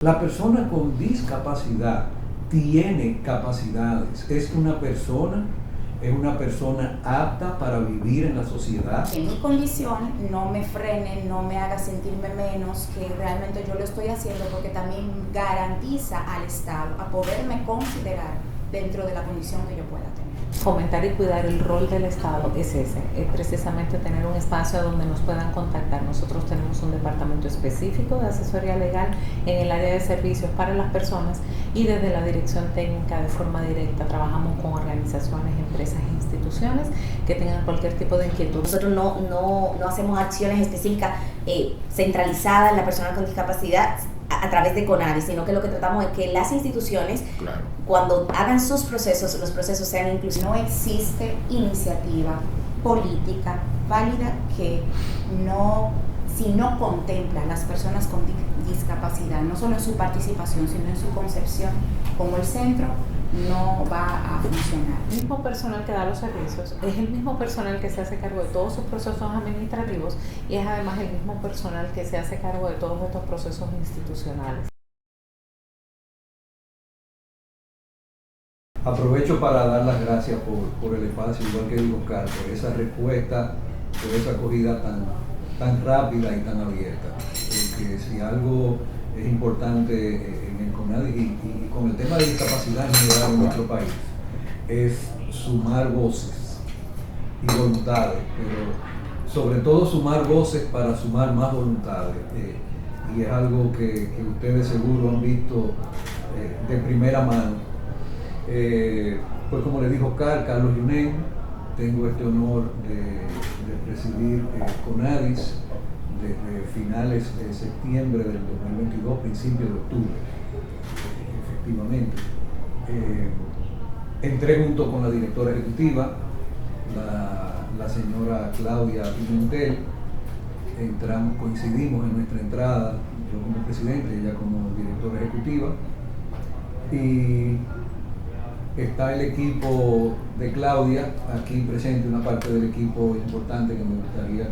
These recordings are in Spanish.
La persona con discapacidad tiene capacidades, es una persona apta para vivir en la sociedad. Que mi condición no me frene, no me haga sentirme menos, que realmente yo lo estoy haciendo porque también garantiza al Estado a poderme considerar dentro de la condición que yo pueda tener. Fomentar y cuidar el rol del Estado es precisamente tener un espacio donde nos puedan contactar. Nosotros tenemos un departamento específico de asesoría legal en el área de servicios para las personas y desde la dirección técnica de forma directa trabajamos con organizaciones, empresas e instituciones que tengan cualquier tipo de inquietud. Nosotros no hacemos acciones específicas centralizadas en la persona con discapacidad a través de CONADIS, sino que lo que tratamos es que las instituciones, cuando hagan sus procesos, los procesos sean inclusivos. No existe iniciativa política válida que si no contempla a las personas con discapacidad, no solo en su participación, sino en su concepción como el centro, no va a funcionar. El mismo personal que da los servicios es el mismo personal que se hace cargo de todos sus procesos administrativos y es además el mismo personal que se hace cargo de todos estos procesos institucionales. Aprovecho para dar las gracias por el espacio, igual que digo, Oscar, por esa respuesta, por esa acogida tan rápida y tan abierta. Porque si algo es importante en el CONADIS y con el tema de discapacidad en general en nuestro país, es sumar voces y voluntades, pero sobre todo sumar voces para sumar más voluntades. Y es algo que ustedes seguro han visto de primera mano. Pues como le dijo Oscar, Carlos Yunen, tengo este honor de presidir CONADIS desde finales de septiembre del 2022, principios de octubre, efectivamente. Entré junto con la directora ejecutiva, la señora Claudia Pimentel. Coincidimos en nuestra entrada, yo como presidente, ella como directora ejecutiva, y está el equipo de Claudia aquí presente, una parte del equipo importante que me gustaría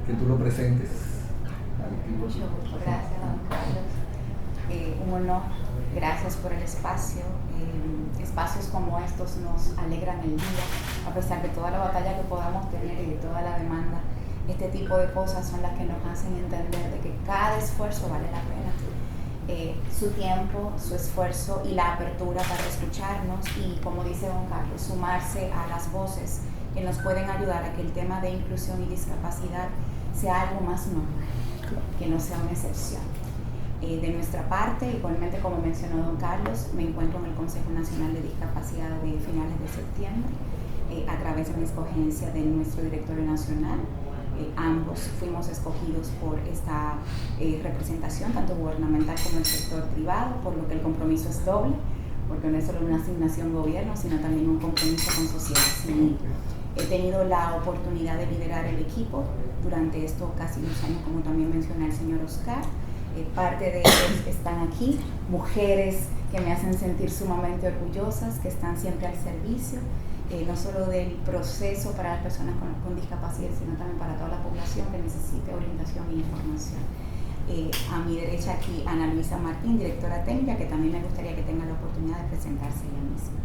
que tú lo presentes al equipo. Mucho gusto, gracias, don Carlos. Un honor, gracias por el espacio. Espacios como estos nos alegran el día, a pesar de toda la batalla que podamos tener y de toda la demanda. Este tipo de cosas son las que nos hacen entender de que cada esfuerzo vale la pena. Su tiempo, su esfuerzo y la apertura para escucharnos y, como dice don Carlos, sumarse a las voces que nos pueden ayudar a que el tema de inclusión y discapacidad sea algo más normal, que no sea una excepción. De nuestra parte, igualmente como mencionó don Carlos, me encuentro en el Consejo Nacional de Discapacidad de finales de septiembre, a través de la escogencia de nuestro directorio nacional. Ambos fuimos escogidos por esta representación, tanto gubernamental como el sector privado, por lo que el compromiso es doble, porque no es solo una asignación gobierno, sino también un compromiso con sociedad civil. He tenido la oportunidad de liderar el equipo durante estos casi 2 años, como también menciona el señor Oscar. Parte de ellos están aquí, mujeres que me hacen sentir sumamente orgullosas, que están siempre al servicio, no solo del proceso para las personas con discapacidad, sino también para toda la población que necesite orientación e información. A mi derecha aquí Ana Luisa Martín, directora técnica, que también me gustaría que tenga la oportunidad de presentarse ella misma.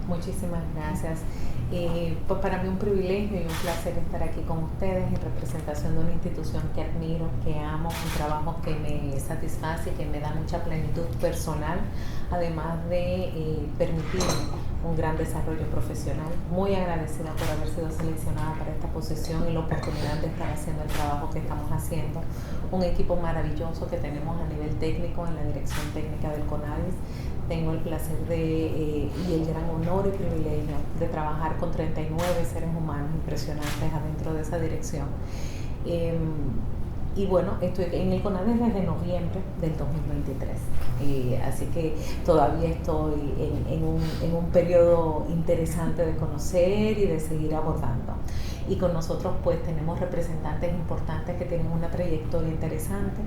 Muchísimas gracias. Pues para mí un privilegio y un placer estar aquí con ustedes en representación de una institución que admiro, que amo, un trabajo que me satisface y que me da mucha plenitud personal, además de permitirme un gran desarrollo profesional. Muy agradecida por haber sido seleccionada para esta posición y la oportunidad de estar haciendo el trabajo que estamos haciendo. Un equipo maravilloso que tenemos a nivel técnico en la dirección técnica del CONADIS. Tengo el placer y el gran honor y privilegio de trabajar con 39 seres humanos impresionantes adentro de esa dirección. Y bueno, estoy en el CONADIS desde noviembre del 2023, así que todavía estoy en un periodo interesante de conocer y de seguir abordando. Y con nosotros pues tenemos representantes importantes que tienen una trayectoria interesante,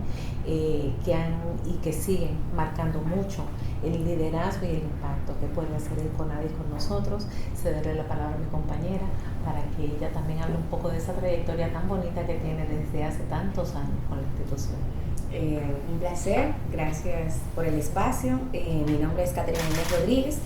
que siguen marcando mucho el liderazgo y el impacto que puede hacer el CONADIS con nosotros. Cederle la palabra a mi compañera para que ella también hable un poco de esa trayectoria tan bonita que tiene desde hace tantos años con la institución. Un placer, gracias por el espacio. Mi nombre es Caterina Inés Rodríguez.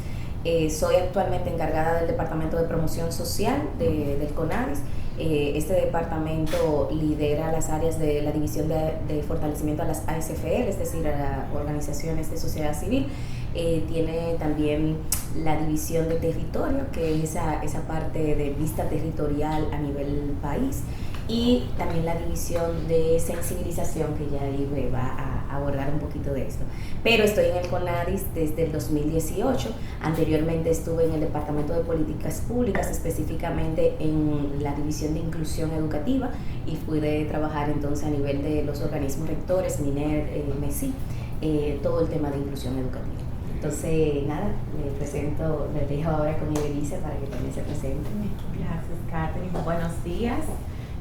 Soy actualmente encargada del Departamento de Promoción Social del CONADIS. Este departamento lidera las áreas de la División de Fortalecimiento a las ASFL, es decir, a las organizaciones de sociedad civil. Tiene también la división de territorio, que es esa parte de vista territorial a nivel país, y también la división de sensibilización, que ya Ibe va a abordar un poquito de esto. Pero estoy en el CONADIS desde el 2018. Anteriormente estuve en el Departamento de Políticas Públicas, específicamente en la división de inclusión educativa, y pude trabajar entonces a nivel de los organismos rectores, MINER, MESI, todo el tema de inclusión educativa. Entonces, nada, les dejo ahora con Ibelice para que también se presenten. Gracias, Catherine. Buenos días.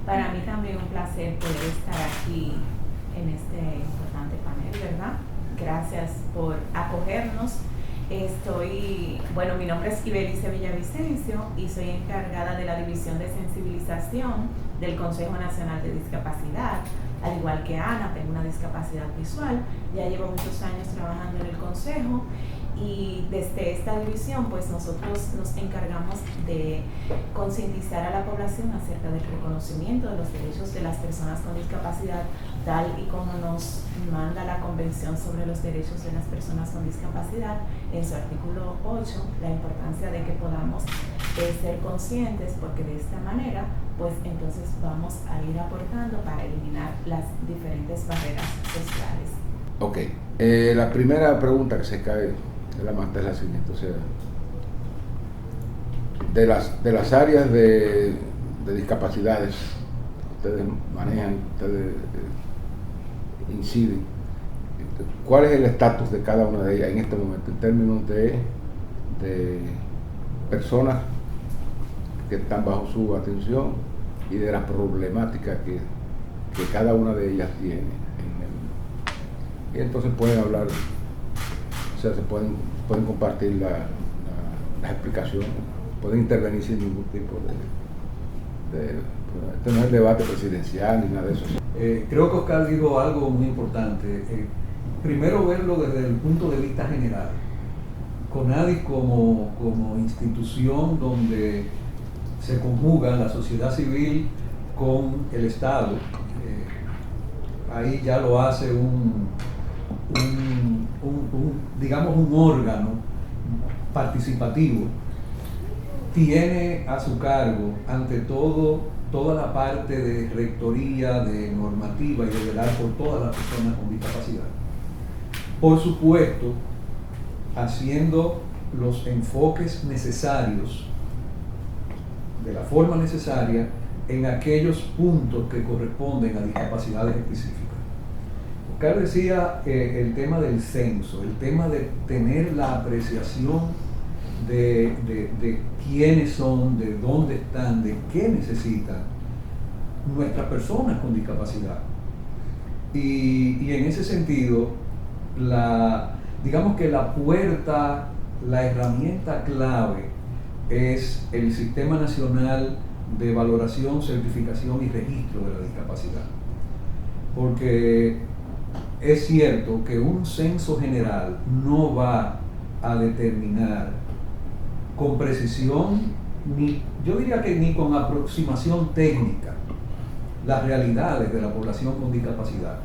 Para mí también un placer poder estar aquí en este importante panel, ¿verdad? Gracias por acogernos. Mi nombre es Ibelice Villavicencio y soy encargada de la División de Sensibilización del Consejo Nacional de Discapacidad. Al igual que Ana, tengo una discapacidad visual, ya llevo muchos años trabajando en el Consejo, y desde esta división pues nosotros nos encargamos de concientizar a la población acerca del reconocimiento de los derechos de las personas con discapacidad, tal y como nos manda la Convención sobre los Derechos de las Personas con Discapacidad en su artículo 8, la importancia de que podamos ser conscientes, porque de esta manera pues entonces vamos a ir aportando para eliminar las diferentes barreras sociales. Ok, la primera pregunta que se cae de la manta es la siguiente, o sea, de las áreas de discapacidades ustedes manejan, ustedes inciden, ¿cuál es el estatus de cada una de ellas en este momento en términos de personas que están bajo su atención y de las problemáticas que cada una de ellas tiene? Y entonces pueden hablar, o sea, se pueden compartir las explicaciones, pueden intervenir sin ningún tipo este no es el debate presidencial ni nada de eso. Creo que Oscar dijo algo muy importante. Primero, verlo desde el punto de vista general. CONADIS como institución donde se conjuga la sociedad civil con el Estado, ahí ya lo hace digamos un órgano participativo, tiene a su cargo ante todo toda la parte de rectoría, de normativa y de velar por todas las personas con discapacidad. Por supuesto, haciendo los enfoques necesarios, de la forma necesaria, en aquellos puntos que corresponden a discapacidades específicas. Oscar decía el tema del censo, el tema de tener la apreciación de quiénes son, de dónde están, de qué necesitan nuestras personas con discapacidad. Y en ese sentido, digamos que la puerta, la herramienta clave es el Sistema Nacional de Valoración, Certificación y Registro de la Discapacidad. Porque es cierto que un censo general no va a determinar con precisión, yo diría que ni con aproximación técnica, las realidades de la población con discapacidad.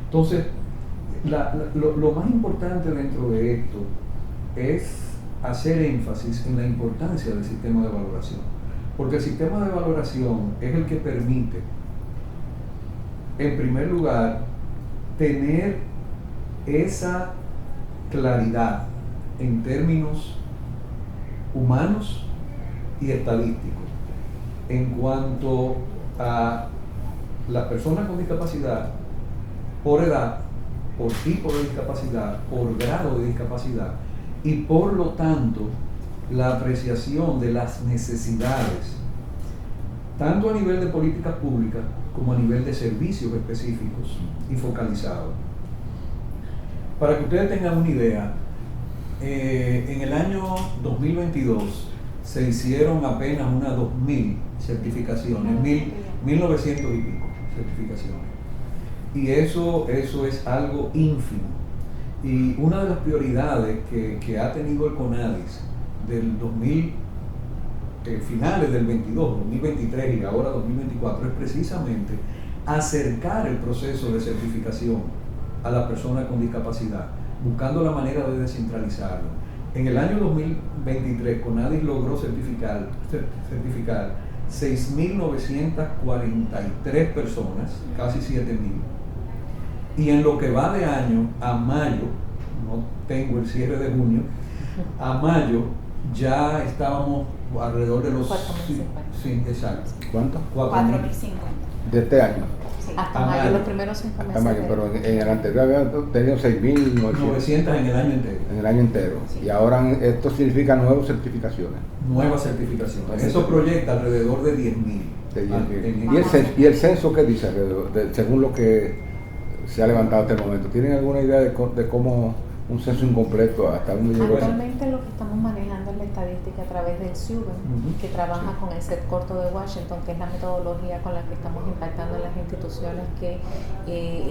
Entonces, lo más importante dentro de esto es hacer énfasis en la importancia del sistema de valoración, porque el sistema de valoración es el que permite, en primer lugar, tener esa claridad en términos humanos y estadísticos en cuanto a las personas con discapacidad por edad, por tipo de discapacidad, por grado de discapacidad, y por lo tanto la apreciación de las necesidades, tanto a nivel de políticas públicas como a nivel de servicios específicos y focalizados. Para que ustedes tengan una idea, en el año 2022 se hicieron apenas unas 2.000 certificaciones, 1.900 y pico certificaciones. Y eso es algo ínfimo. Y una de las prioridades que ha tenido el CONADIS del finales del 22, 2023 y ahora 2024 es precisamente acercar el proceso de certificación a la persona con discapacidad, buscando la manera de descentralizarlo. En el año 2023, CONADIS logró certificar 6.943 personas, casi 7.000. Y en lo que va de año a mayo, no tengo el cierre de junio, a mayo ya estábamos alrededor de los 4.050. Sí, exacto. ¿Cuánto? 4.050. De este año. Sí. Hasta A mayo, mayo. los primeros 5 meses. Hasta mayo, pero en el anterior había tenido 6.900 900 en el año entero. en el año entero. Sí. Y ahora esto significa nuevas certificaciones. Nuevas certificaciones. Eso proyecta alrededor de 10.000. De 10.000. En- ¿Y el censo qué dice alrededor? Según lo que se ha levantado hasta el momento. ¿Tienen alguna idea de cómo un censo incompleto hasta dónde llegó eso? Actualmente lo que estamos manejando es la estadística a través del SUBEN, que trabaja con el set corto de Washington, que es la metodología con la que estamos impactando en las instituciones que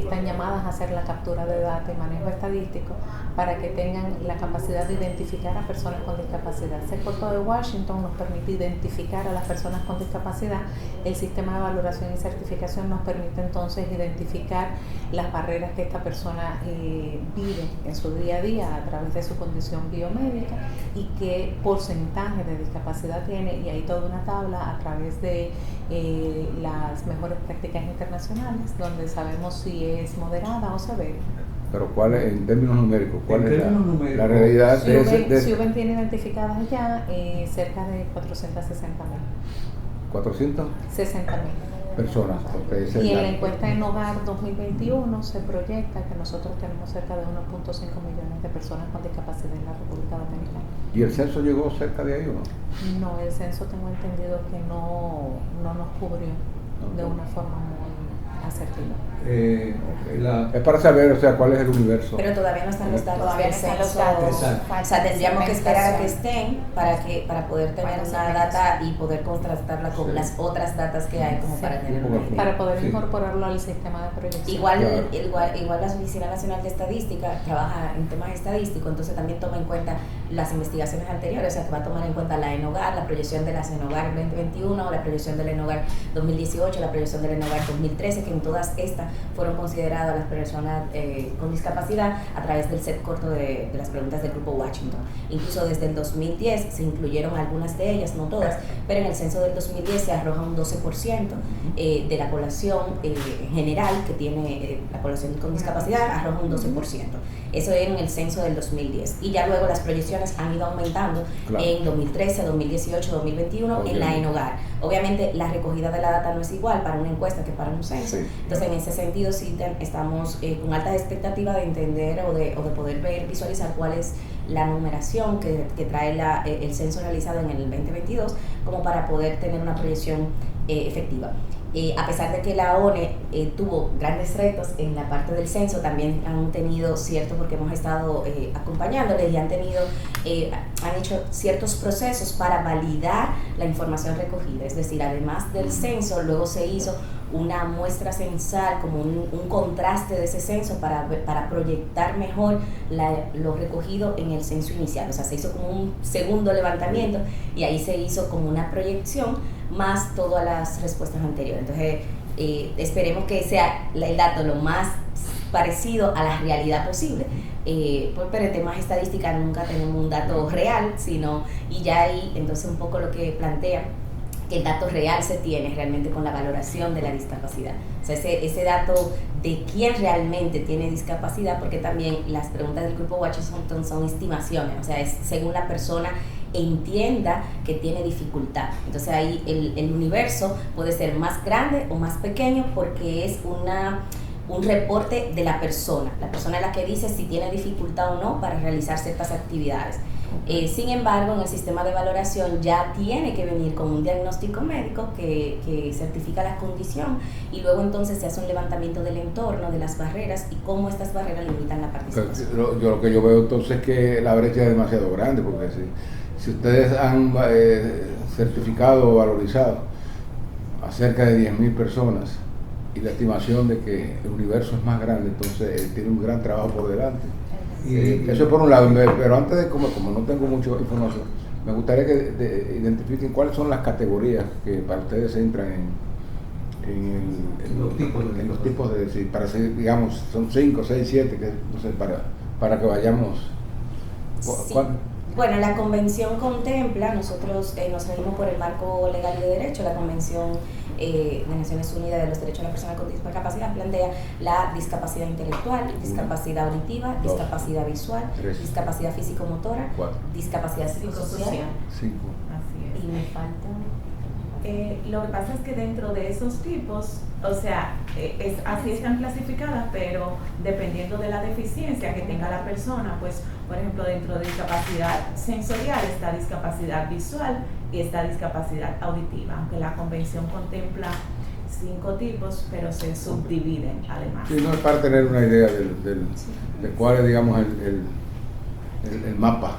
están llamadas a hacer la captura de datos y manejo estadístico para que tengan la capacidad de identificar a personas con discapacidad. El set corto de Washington nos permite identificar a las personas con discapacidad. El sistema de valoración y certificación nos permite entonces identificar las barreras que esta persona vive en su día a día a través de su condición biomédica y qué porcentaje de discapacidad tiene, y hay toda una tabla a través de las mejores prácticas internacionales donde sabemos si es moderada o severa. Pero ¿cuál es, en términos numéricos, cuál En es términos numéricos, la realidad de ese? SUBEN tiene identificadas ya cerca de 460.000. 400 personas. Porque ese Y es en la encuesta en Hogar 2021 se proyecta que nosotros tenemos cerca de 1.5 millones de personas con discapacidad en la República Dominicana. ¿Y el censo llegó cerca de ahí o no? No, el censo tengo entendido que no nos cubrió de una forma muy asertiva. Es para saber, o sea, cuál es el universo. Pero todavía no están los datos Todavía del no están los censo. datos. Exacto. O sea, tendríamos que esperar a que Segmentación. estén para poder tener Para una data y poder contrastarla con Sí. las otras datas que hay como Sí. para tener Un una poco idea. Para poder Sí. incorporarlo al sistema de proyección. Igual Claro. la Oficina Nacional de Estadística trabaja en temas estadísticos, entonces también toma en cuenta las investigaciones anteriores, o sea que va a tomar en cuenta la ENOGAR, la proyección de la ENOGAR 2021, la proyección de la ENOGAR 2018, la proyección de la ENOGAR 2013, que en todas estas fueron consideradas las personas con discapacidad a través del set corto de las preguntas del Grupo Washington. Incluso desde el 2010 se incluyeron algunas de ellas, no todas, pero en el censo del 2010 se arroja un 12% de la población general que tiene la población con discapacidad, arroja un 12%. Eso en el censo del 2010. Y ya luego las proyecciones han ido aumentando Claro. en 2013, 2018, 2021 en la ENOGAR. Obviamente la recogida de la data no es igual para una encuesta que para un censo. Sí. Entonces en ese sentido sí estamos con alta expectativa de entender o de poder ver, visualizar cuál es la numeración que trae el censo realizado en el 2022 como para poder tener una proyección efectiva. A pesar de que la ONE tuvo grandes retos en la parte del censo, también han tenido cierto, porque hemos estado acompañándoles y han hecho ciertos procesos para validar la información recogida. Es decir, además del censo, luego se hizo una muestra censal, como un contraste de ese censo para proyectar mejor lo recogido en el censo inicial. O sea, se hizo como un segundo levantamiento y ahí se hizo como una proyección más todas las respuestas anteriores. Entonces, esperemos que sea el dato lo más parecido a la realidad posible. Pero en temas estadísticas nunca tenemos un dato real, y ya ahí entonces un poco lo que plantea que el dato real se tiene realmente con la valoración de la discapacidad. O sea, ese dato de quién realmente tiene discapacidad, porque también las preguntas del Grupo Washington son estimaciones, o sea, es según la persona entienda que tiene dificultad. Entonces ahí el universo puede ser más grande o más pequeño porque es un reporte de la persona es la que dice si tiene dificultad o no para realizar ciertas actividades. Sin embargo, en el sistema de valoración ya tiene que venir con un diagnóstico médico que certifica la condición y luego entonces se hace un levantamiento del entorno, de las barreras y cómo estas barreras limitan la participación. Lo que yo veo entonces es que la brecha es demasiado grande, porque si ustedes han certificado o valorizado a cerca de 10.000 personas y la estimación de que el universo es más grande, entonces tiene un gran trabajo por delante. Eso es por un lado, pero antes de como no tengo mucha información, me gustaría que identifiquen cuáles son las categorías que para ustedes entran en los tipos de decir, para ser, digamos, son 5, 6, 7, que no sé, para que vayamos. Sí. Bueno, la convención contempla, nosotros nos regimos por el marco legal y de derecho, la convención de Naciones Unidas de los Derechos de la Persona con Discapacidad plantea la discapacidad intelectual, discapacidad auditiva, discapacidad visual, discapacidad físico-motora, discapacidad psicosocial. 5. Así es. Y me falta... Lo que pasa es que dentro de esos tipos, o sea, así están clasificadas, pero dependiendo de la deficiencia que tenga la persona, pues, por ejemplo, dentro de discapacidad sensorial está discapacidad visual y está discapacidad auditiva, aunque la convención contempla 5 tipos, pero se subdividen además. Sí, no es para tener una idea de cuál es, digamos, el mapa.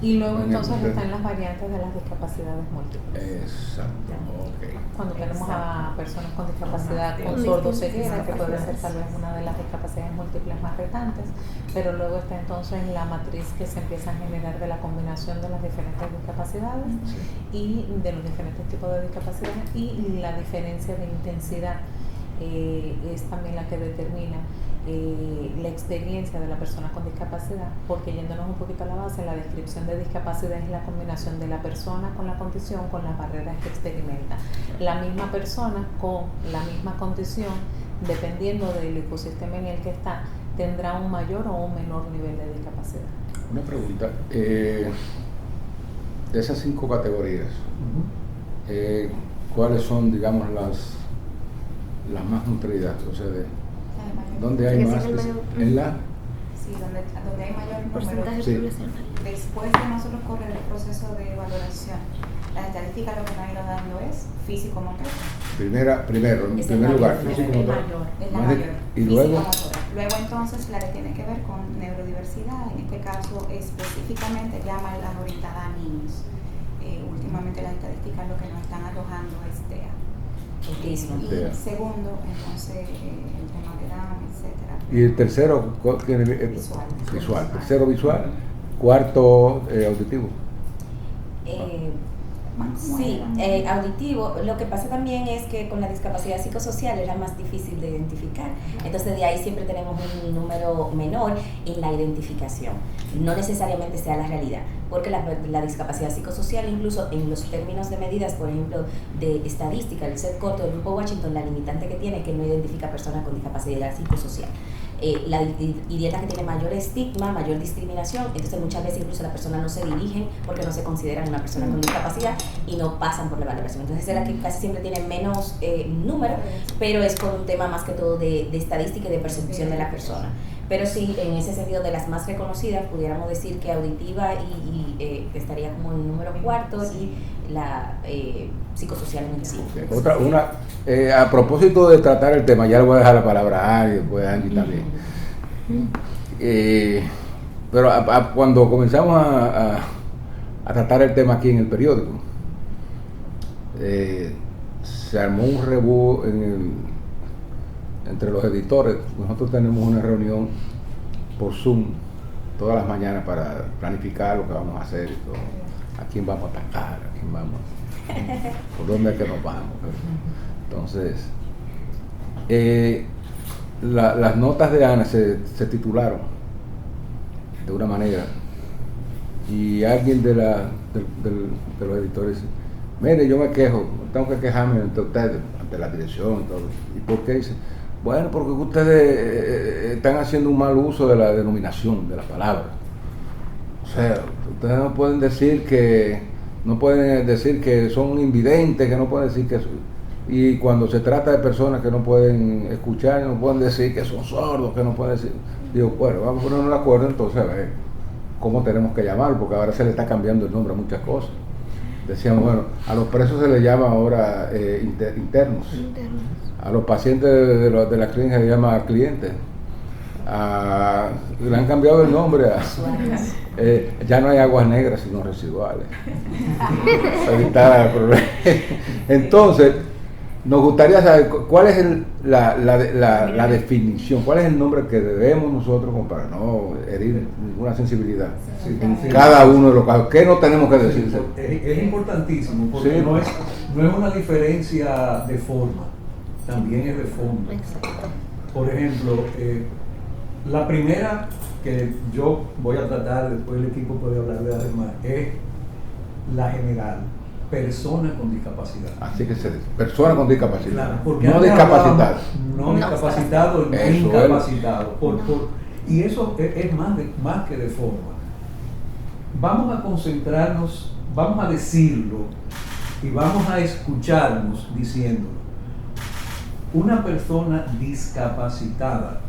Y luego entonces están las variantes de las discapacidades múltiples. Exacto, ok. Cuando tenemos a personas con discapacidad con sordoceguera, que puede ser tal vez una de las discapacidades múltiples más retantes, pero luego está entonces la matriz que se empieza a generar de la combinación de las diferentes discapacidades y de los diferentes tipos de discapacidad, y la diferencia de intensidad es también la que determina la experiencia de la persona con discapacidad, porque yéndonos un poquito a la base, la descripción de discapacidad es la combinación de la persona con la condición con las barreras que experimenta. La misma persona con la misma condición, dependiendo del ecosistema en el que está, tendrá un mayor o un menor nivel de discapacidad. Una pregunta, de esas 5 categorías, ¿cuáles son, digamos, las más nutridas? O sea, ¿dónde hay más? ¿En la? Sí, donde hay mayor porcentaje número. Sí. poblacional. Después de nosotros correr el proceso de valoración, la estadística lo que nos ha ido dando es físico-motor. Primero, en primer lugar, físico-motor. Es la mayor. Y luego, Luego entonces la que tiene que ver con neurodiversidad, en este caso específicamente llama la orientada a niños. Últimamente las estadísticas lo que nos están arrojando es TEA. Y segundo, entonces el tema de Down, etcétera. y el tercero, visual. Tercero, visual. Cuarto, auditivo. Sí, auditivo. Lo que pasa también es que con la discapacidad psicosocial era más difícil de identificar. Entonces de ahí siempre tenemos un número menor en la identificación. No necesariamente sea la realidad, porque la discapacidad psicosocial, incluso en los términos de medidas, por ejemplo, de estadística, el set corto del Grupo Washington, la limitante que tiene es que no identifica personas con discapacidad psicosocial. La dieta que tiene mayor estigma, mayor discriminación, entonces muchas veces incluso las personas no se dirigen porque no se consideran una persona con discapacidad y no pasan por la valoración. Entonces es la que casi siempre tiene menos número, pero es por un tema más que todo de estadística y de percepción de la persona. Pero sí, en ese sentido, de las más reconocidas, pudiéramos decir que auditiva estaría como el número 4 y la psicosocial en el 5. A propósito de tratar el tema, ya le voy a dejar la palabra a Ari, después a Angie también. Pero cuando comenzamos a tratar el tema aquí en el periódico, se armó un rebú entre los editores. Nosotros tenemos una reunión por Zoom todas las mañanas para planificar lo que vamos a hacer y todo. A quién vamos a atacar, a quién vamos, por dónde es que nos vamos. Entonces, las notas de Ana se titularon de una manera, y alguien de los editores dice: mire, yo me quejo, tengo que quejarme ante ustedes, ante la dirección, todo. ¿Y por qué? Dice: bueno, porque ustedes están haciendo un mal uso de la denominación, de la palabra. O sea, ustedes no pueden decir que son invidentes, que no pueden decir que y cuando se trata de personas que no pueden escuchar, no pueden decir que son sordos, que no pueden decir. Digo, bueno, vamos a ponernos de acuerdo entonces a ver cómo tenemos que llamarlo, porque ahora se le está cambiando el nombre a muchas cosas. Decíamos, bueno, a los presos se les llama ahora internos. A los pacientes de la clínica se llama clientes. Le han cambiado el nombre ya no hay aguas negras sino residuales. Evitar el problema. Entonces, Nos gustaría saber cuál es la definición, cuál es el nombre que debemos nosotros, como para no herir ninguna sensibilidad. Sí, En sí. cada uno de los casos, ¿qué no tenemos que decir? Es importantísimo porque Sí. no es una diferencia de forma, también es de fondo. Por ejemplo, la primera que yo voy a tratar, después el equipo puede hablar de además, es la general, persona con discapacidad. Así que persona con discapacidad, Claro, porque no antes discapacitado. hablábamos no discapacitado, no Eso incapacitado. Y eso es más que de forma. Vamos a concentrarnos, vamos a decirlo y vamos a escucharnos diciéndolo. Una persona discapacitada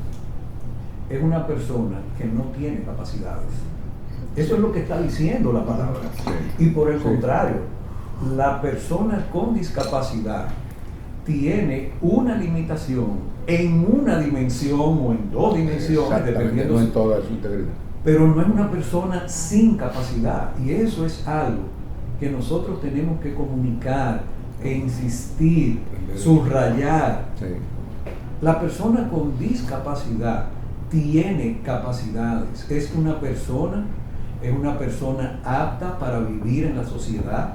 es una persona que no tiene capacidades. Eso es lo que está diciendo la palabra. Sí. Y por el Sí. contrario, la persona con discapacidad tiene una limitación en una dimensión o en dos dimensiones, Exactamente, dependiendo, no en toda su integridad. pero no es una persona sin capacidad. Y eso es algo que nosotros tenemos que comunicar e insistir, subrayar. Sí. La persona con discapacidad tiene capacidades, es una persona apta para vivir en la sociedad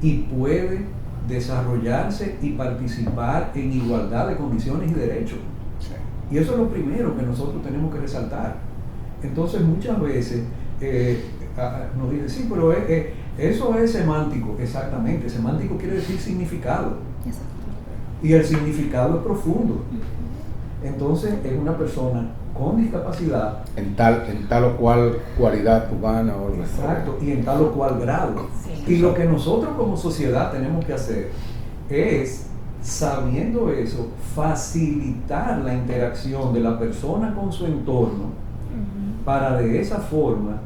y puede desarrollarse y participar en igualdad de condiciones y derechos. Sí. Y eso es lo primero que nosotros tenemos que resaltar. Entonces muchas veces nos dicen, sí, pero eso es semántico. Exactamente, semántico quiere decir significado. Y el significado es profundo. Entonces es una persona con discapacidad. En tal o cual cualidad humana o Exacto, y en tal o cual grado. Sí. Y lo que nosotros como sociedad tenemos que hacer es, sabiendo eso, facilitar la interacción de la persona con su entorno para de esa forma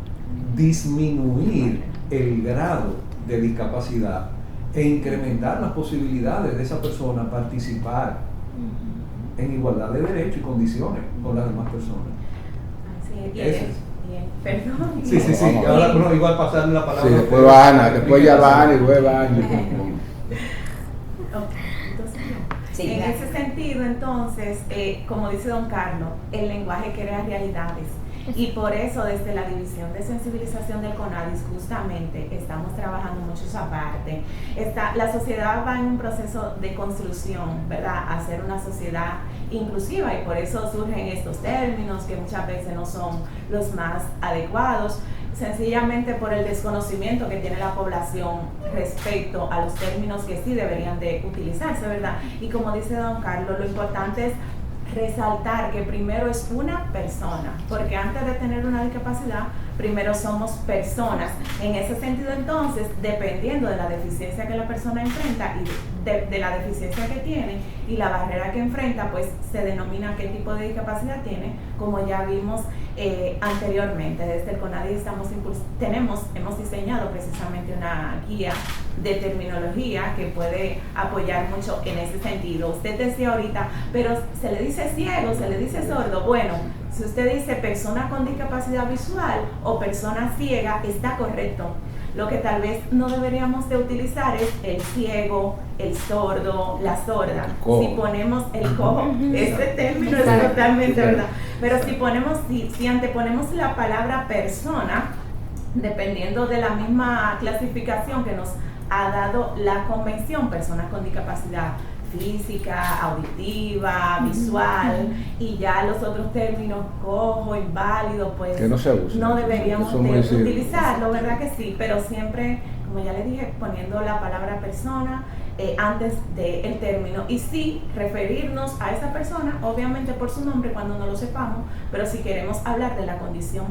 disminuir el grado de discapacidad e incrementar las posibilidades de esa persona participar en igualdad de derechos y condiciones con las demás personas. Sí, Eso. perdón. Sí, sí, sí. Vamos. Ahora bueno, igual pasarle la palabra. Sí, a después ustedes. va Ana, después ya va Ana y luego va Ana. Ok, entonces no. Sí, En gracias. ese sentido, entonces, como dice don Carlos, el lenguaje crea realidades. Y por eso desde la División de Sensibilización del CONADIS justamente estamos trabajando mucho esa parte. La sociedad va en un proceso de construcción, ¿verdad? A ser una sociedad inclusiva y por eso surgen estos términos que muchas veces no son los más adecuados, sencillamente por el desconocimiento que tiene la población respecto a los términos que sí deberían de utilizarse, ¿verdad? Y como dice don Carlos, lo importante es resaltar que primero es una persona, porque antes de tener una discapacidad, primero somos personas. En ese sentido, entonces, dependiendo de la deficiencia que la persona enfrenta y de la deficiencia que tiene y la barrera que enfrenta, pues se denomina qué tipo de discapacidad tiene, como ya vimos anteriormente. Desde el CONADIS hemos diseñado precisamente una guía de terminología que puede apoyar mucho en ese sentido. Usted decía ahorita, pero se le dice ciego, se le dice sordo. Bueno, si usted dice persona con discapacidad visual o persona ciega, está correcto. Lo que tal vez no deberíamos de utilizar es el ciego, el sordo, la sorda. Si ponemos el cojo, este término es totalmente verdad. Pero si anteponemos la palabra persona, dependiendo de la misma clasificación que nos ha dado la convención, personas con discapacidad física, auditiva, visual, y ya los otros términos, cojo, inválido, pues que no se usen. no deberíamos Eso es muy de cierto. utilizarlo, ¿verdad que sí? Pero siempre, como ya le dije, poniendo la palabra persona antes del término, y sí referirnos a esa persona, obviamente por su nombre cuando no lo sepamos, pero si queremos hablar de la condición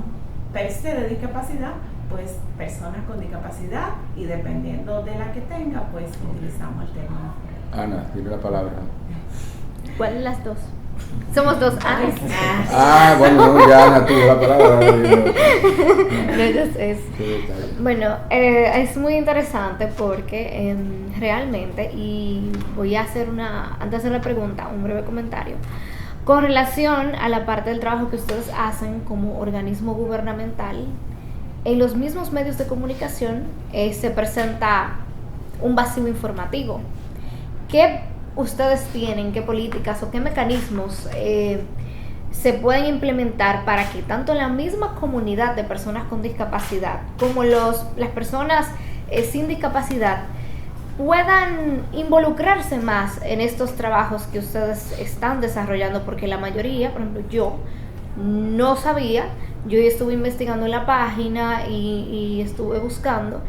per se de discapacidad, pues personas con discapacidad, y dependiendo de la que tenga, pues utilizamos el término. Ana, tiene la palabra. ¿Cuál de las dos? Somos dos Anas. Bueno, no, ya Ana tuvo la palabra. No, es. Bueno, es muy interesante porque realmente, y voy a hacer antes de hacer la pregunta, un breve comentario. Con relación a la parte del trabajo que ustedes hacen como organismo gubernamental, en los mismos medios de comunicación se presenta un vacío informativo. ¿Qué ustedes tienen, qué políticas o qué mecanismos se pueden implementar para que tanto la misma comunidad de personas con discapacidad como las personas sin discapacidad puedan involucrarse más en estos trabajos que ustedes están desarrollando? Porque la mayoría, por ejemplo, yo no sabía, yo estuve investigando en la página y estuve buscando,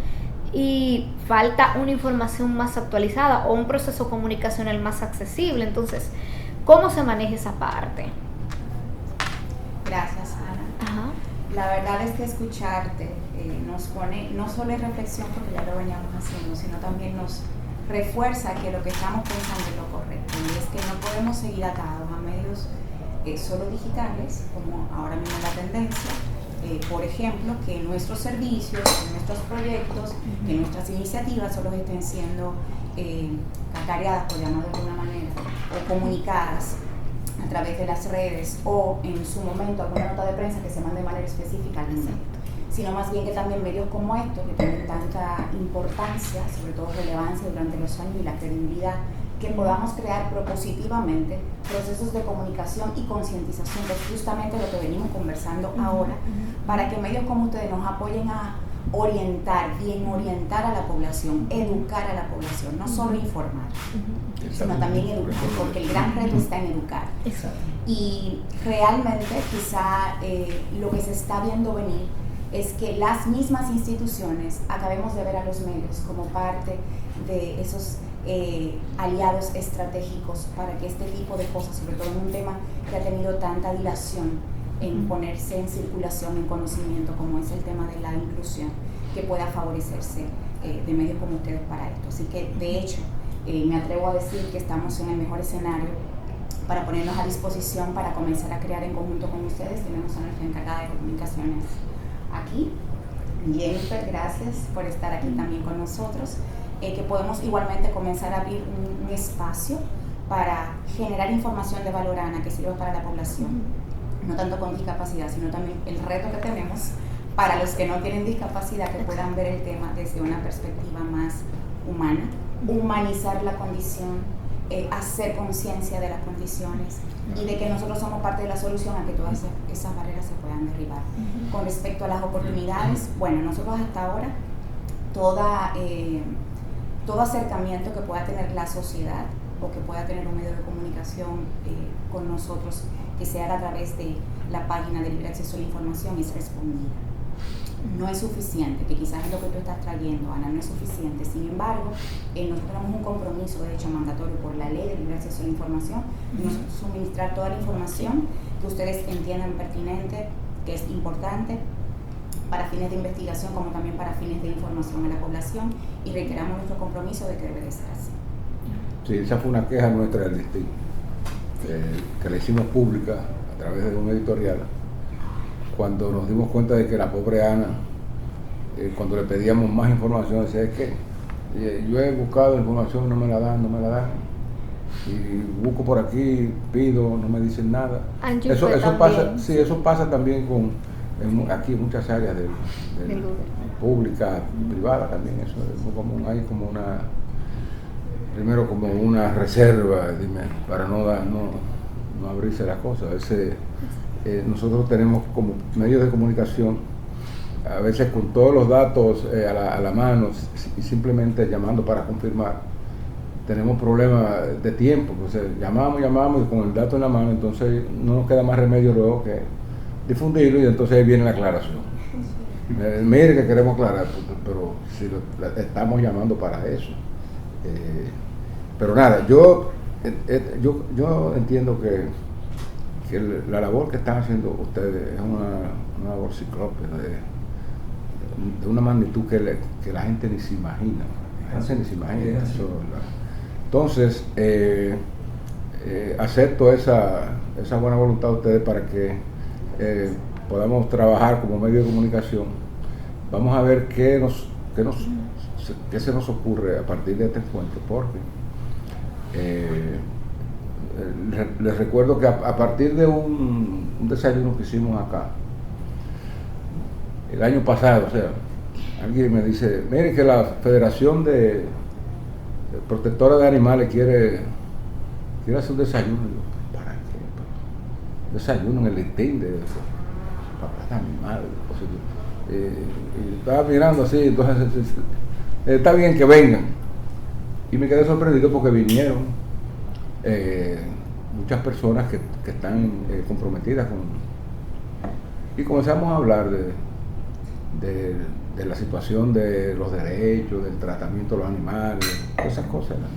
y falta una información más actualizada o un proceso comunicacional más accesible. Entonces, ¿cómo se maneja esa parte? Gracias, Ana. Ajá. La verdad es que escucharte nos pone no solo en reflexión, porque ya lo veníamos haciendo, sino también nos refuerza que lo que estamos pensando es lo correcto, y es que no podemos seguir atados a medios solo digitales, como ahora mismo la tendencia. Por ejemplo, que nuestros servicios, que nuestros proyectos, que nuestras iniciativas solo estén siendo cacareadas, por llamarlo de alguna manera, o comunicadas a través de las redes, o en su momento alguna nota de prensa que se mande de manera específica al medio, sino más bien que también medios como estos, que tienen tanta importancia, sobre todo relevancia durante los años y la credibilidad, que podamos crear propositivamente procesos de comunicación y concientización, que es justamente lo que venimos conversando ahora, para que medios como ustedes nos apoyen a orientar a la población, educar a la población, no solo informar, sino también educar, porque el gran reto está en educar. Exacto. Y realmente quizá lo que se está viendo venir es que las mismas instituciones acabemos de ver a los medios como parte de esos aliados estratégicos para que este tipo de cosas, sobre todo en un tema que ha tenido tanta dilación en ponerse en circulación, en conocimiento, como es el tema de la inclusión, que pueda favorecerse de medios como ustedes para esto. Así que, de hecho, me atrevo a decir que estamos en el mejor escenario para ponernos a disposición para comenzar a crear en conjunto con ustedes. Tenemos a nuestra encargada de comunicaciones aquí, Jennifer, gracias por estar aquí también con nosotros, que podemos igualmente comenzar a abrir un espacio para generar información de valor, Ana, que sirva para la población, no tanto con discapacidad, sino también el reto que tenemos para los que no tienen discapacidad, que puedan ver el tema desde una perspectiva más humana, humanizar la condición, hacer conciencia de las condiciones y de que nosotros somos parte de la solución a que todas esas barreras se puedan derribar. Con respecto a las oportunidades, bueno, nosotros hasta ahora todo acercamiento que pueda tener la sociedad o que pueda tener un medio de comunicación con nosotros, que se haga a través de la página de libre acceso a la información, es respondida. No es suficiente, que quizás es lo que tú estás trayendo, Ana, no es suficiente. Sin embargo, nosotros tenemos un compromiso, de hecho, mandatorio por la ley de libre acceso a la información, nosotros suministrar toda la información que ustedes entiendan pertinente, que es importante para fines de investigación como también para fines de información a la población, y reiteramos nuestro compromiso de que debe de ser así. Sí, esa fue una queja nuestra del distrito, que la hicimos pública a través de un editorial, cuando nos dimos cuenta de que la pobre Ana, cuando le pedíamos más información, decía, es que yo he buscado información, no me la dan, y busco por aquí, pido, no me dicen nada. Eso pasa, sí, eso pasa también aquí en muchas áreas de pública y privada también, eso es muy común. Hay como una reserva, para no abrirse la cosa. Nosotros tenemos como medios de comunicación, a veces con todos los datos a la mano y simplemente llamando para confirmar, tenemos problemas de tiempo. Entonces llamamos y con el dato en la mano, entonces no nos queda más remedio luego que difundirlo, y entonces ahí viene la aclaración. Mire que queremos aclarar, pero si estamos llamando para eso. Pero nada, yo entiendo que la labor que están haciendo ustedes es una labor ciclópea de una magnitud que la gente ni se imagina. Eso, entonces, acepto esa buena voluntad de ustedes para que podamos trabajar como medio de comunicación. Vamos a ver qué se nos ocurre a partir de este encuentro, porque les recuerdo que a partir de un desayuno que hicimos acá el año pasado, o sea, alguien me dice, mire que la Federación de Protectora de Animales quiere quiero hacer un desayuno. Y yo, ¿para qué? Desayuno en el listín de papá tan mal. Y estaba mirando así, entonces está bien que vengan. Y me quedé sorprendido porque vinieron muchas personas que están comprometidas con... Y comenzamos a hablar de la situación de los derechos, del tratamiento de los animales, esas cosas, ¿no?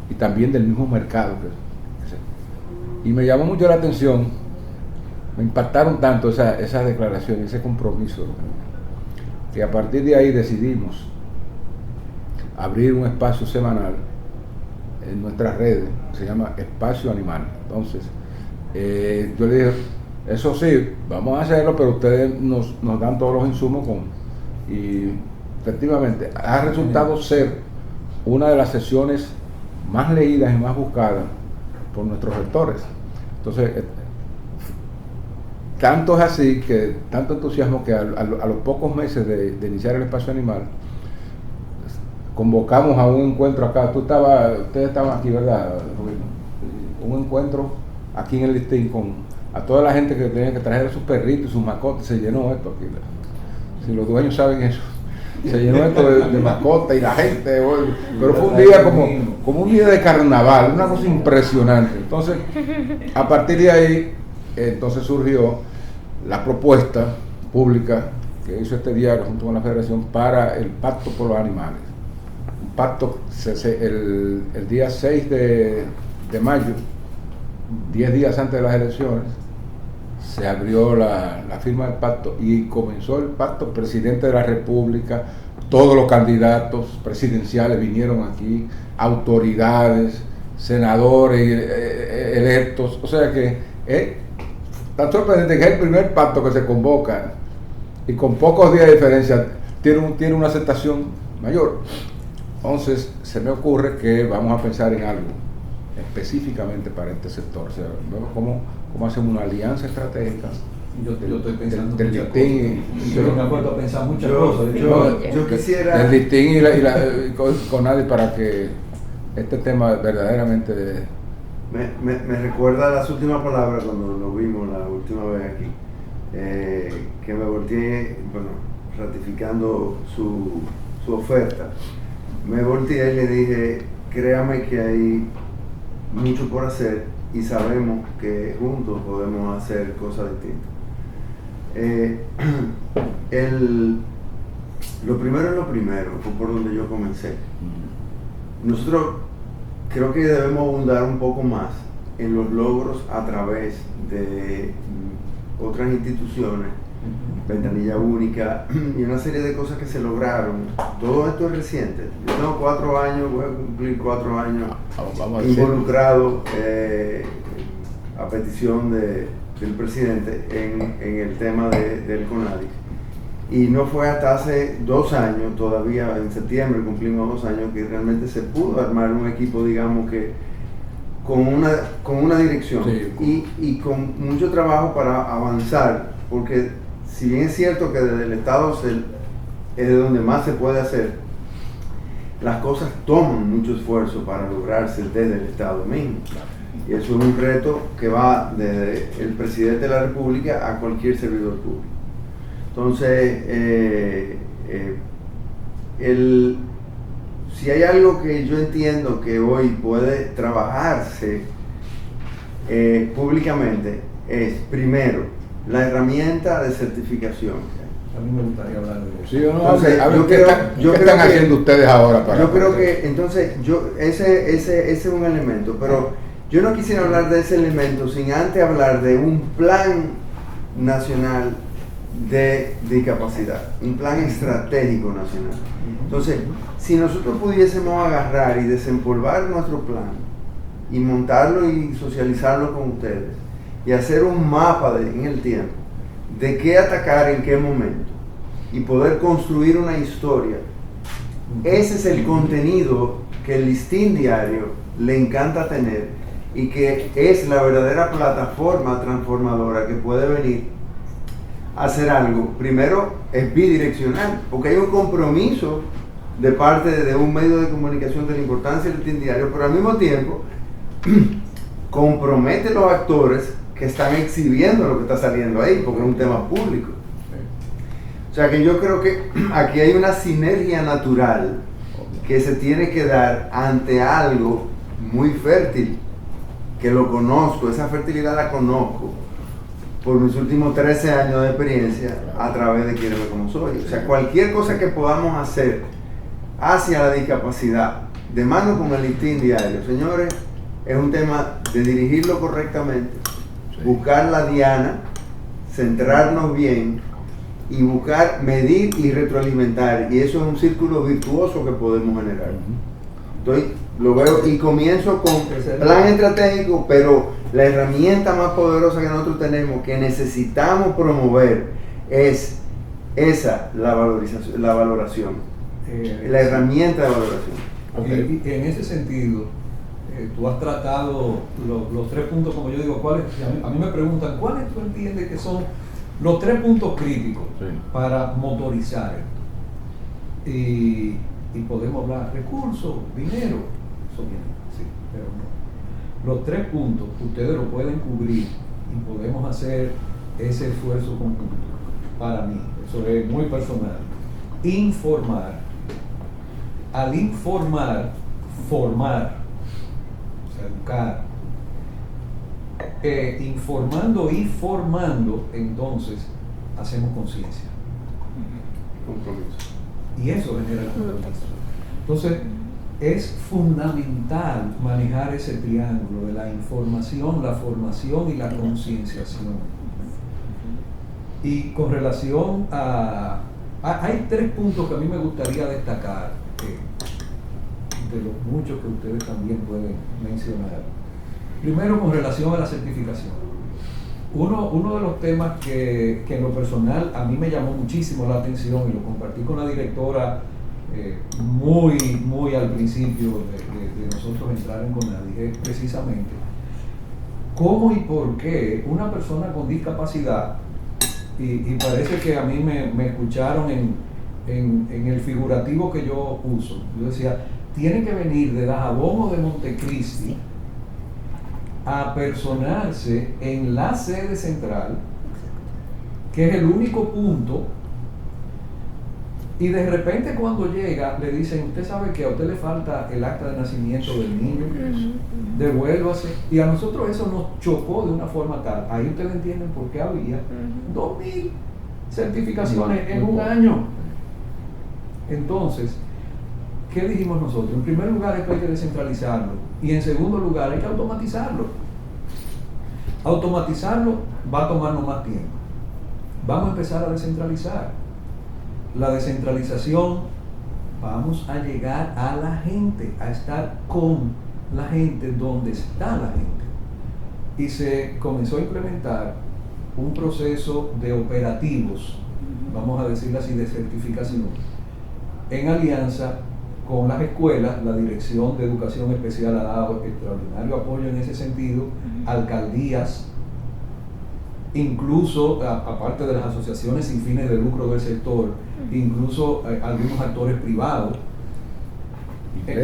Y también del mismo mercado. Y me llamó mucho la atención, me impactaron tanto esas declaraciones, ese compromiso, que a partir de ahí decidimos abrir un espacio semanal en nuestras redes, se llama Espacio Animal. Entonces, yo le dije, eso sí, vamos a hacerlo, pero ustedes nos dan todos los insumos y efectivamente ha resultado ser una de las sesiones más leídas y más buscadas por nuestros lectores. Entonces, tanto es así, que tanto entusiasmo que a los pocos meses de iniciar el Espacio Animal, convocamos a un encuentro acá. Ustedes estaban aquí, ¿verdad, Rubén? Un encuentro aquí en el listín a toda la gente que tenía que traer sus perritos y sus mascotas. Se llenó esto aquí. Si los dueños saben eso, se llenó esto de mascotas y la gente, pero fue un día como un día de carnaval, una cosa impresionante. Entonces, a partir de ahí, entonces surgió la propuesta pública que hizo este diario junto con la Federación para el Pacto por los Animales. Un pacto, el día 6 de mayo, 10 días antes de las elecciones, se abrió la firma del pacto y comenzó el pacto. El presidente de la República, todos los candidatos presidenciales vinieron aquí, autoridades, senadores electos, o sea que tan sorprendente que es el primer pacto que se convoca y con pocos días de diferencia tiene una aceptación mayor. Entonces se me ocurre que vamos a pensar en algo específicamente para este sector, o sea, cómo hacemos una alianza estratégica. Yo estoy pensando del muchas listín, cosas. Yo me acuerdo a pensar muchas cosas. Yo quisiera... El listín y con nadie para que este tema verdaderamente... Me recuerda las últimas palabras cuando nos vimos la última vez aquí, que me volteé, ratificando su oferta, me volteé y le dije, créame que hay mucho por hacer y sabemos que juntos podemos hacer cosas distintas. Lo primero es lo primero, fue por donde yo comencé. Nosotros creo que debemos abundar un poco más en los logros a través de otras instituciones, Ventanilla Única y una serie de cosas que se lograron. Todo esto es reciente. Yo tengo 4 años, voy a cumplir 4 años involucrado a petición del presidente en el tema del CONADIC. Y no fue hasta hace 2 años, todavía en septiembre cumplimos 2 años, que realmente se pudo armar un equipo, digamos que con una dirección, sí, y con mucho trabajo para avanzar, porque si bien es cierto que desde el Estado es de donde más se puede hacer, las cosas toman mucho esfuerzo para lograrse desde el Estado mismo. Y eso es un reto que va desde el presidente de la República a cualquier servidor público. Entonces, si hay algo que yo entiendo que hoy puede trabajarse públicamente, es primero la herramienta de certificación. A mí me gustaría hablar de eso. Sí, o no, entonces, ¿qué están haciendo ustedes ahora para? Yo creo que entonces ese es un elemento, pero yo no quisiera hablar de ese elemento sin antes hablar de un plan nacional de discapacidad, un plan estratégico nacional. Entonces, si nosotros pudiésemos agarrar y desempolvar nuestro plan y montarlo y socializarlo con ustedes y hacer un mapa en el tiempo de qué atacar en qué momento y poder construir una historia, ese es el contenido que el Listín Diario le encanta tener y que es la verdadera plataforma transformadora que puede venir a hacer algo. Primero es bidireccional, porque hay un compromiso de parte de un medio de comunicación de la importancia del Listín Diario, pero al mismo tiempo compromete a los actores que están exhibiendo lo que está saliendo ahí, porque es un tema público. O sea que yo creo que aquí hay una sinergia natural que se tiene que dar ante algo muy fértil, que lo conozco, esa fertilidad la conozco por mis últimos 13 años de experiencia a través de Quiéreme Como Soy. O sea, cualquier cosa que podamos hacer hacia la discapacidad, de mano con el listín diario, señores, es un tema de dirigirlo correctamente, buscar la diana, centrarnos bien y buscar, medir y retroalimentar, y eso es un círculo virtuoso que podemos generar. Entonces, lo veo y comienzo con plan estratégico, pero la herramienta más poderosa que nosotros tenemos, que necesitamos promover, es esa, la valoración, la herramienta de valoración. Y en ese sentido, tú has tratado los 3 puntos, como yo digo, ¿cuáles? A mí me preguntan, ¿cuáles tú entiendes que son los 3 puntos críticos para motorizar esto? Y podemos hablar recursos, dinero, eso viene, sí, pero no. Los 3 puntos ustedes lo pueden cubrir y podemos hacer ese esfuerzo conjunto. Para mí, eso es muy personal. Informar. Al informar, formar, o sea, educar. Informando y formando, entonces hacemos conciencia. Compromiso. Y eso genera el compromiso. Entonces, es fundamental manejar ese triángulo de la información, la formación y la concienciación. Y con relación hay 3 puntos que a mí me gustaría destacar, de los muchos que ustedes también pueden mencionar. Primero, con relación a la certificación. Uno de los temas que en lo personal a mí me llamó muchísimo la atención y lo compartí con la directora muy al principio de nosotros entrar en CONADIS, es precisamente cómo y por qué una persona con discapacidad, y parece que a mí me escucharon en el figurativo que yo uso, yo decía, tiene que venir de Dajabón o de Montecristi a personarse en la sede central, que es el único punto, y de repente cuando llega le dicen, usted sabe que a usted le falta el acta de nacimiento del niño, devuélvase, y a nosotros eso nos chocó de una forma tal, ahí ustedes entienden por qué había 2.000 certificaciones en un año. Entonces, ¿qué dijimos nosotros? En primer lugar es que hay que descentralizarlo, y en segundo lugar hay que automatizarlo. Automatizarlo va a tomarnos más tiempo. Vamos a empezar a descentralizar. La descentralización, vamos a llegar a la gente, a estar con la gente donde está la gente. Y se comenzó a implementar un proceso de operativos, vamos a decirlo así, de certificación, en alianza con las escuelas. La Dirección de Educación Especial ha dado extraordinario apoyo en ese sentido, alcaldías, incluso aparte de las asociaciones sin fines de lucro del sector, incluso algunos actores privados. Las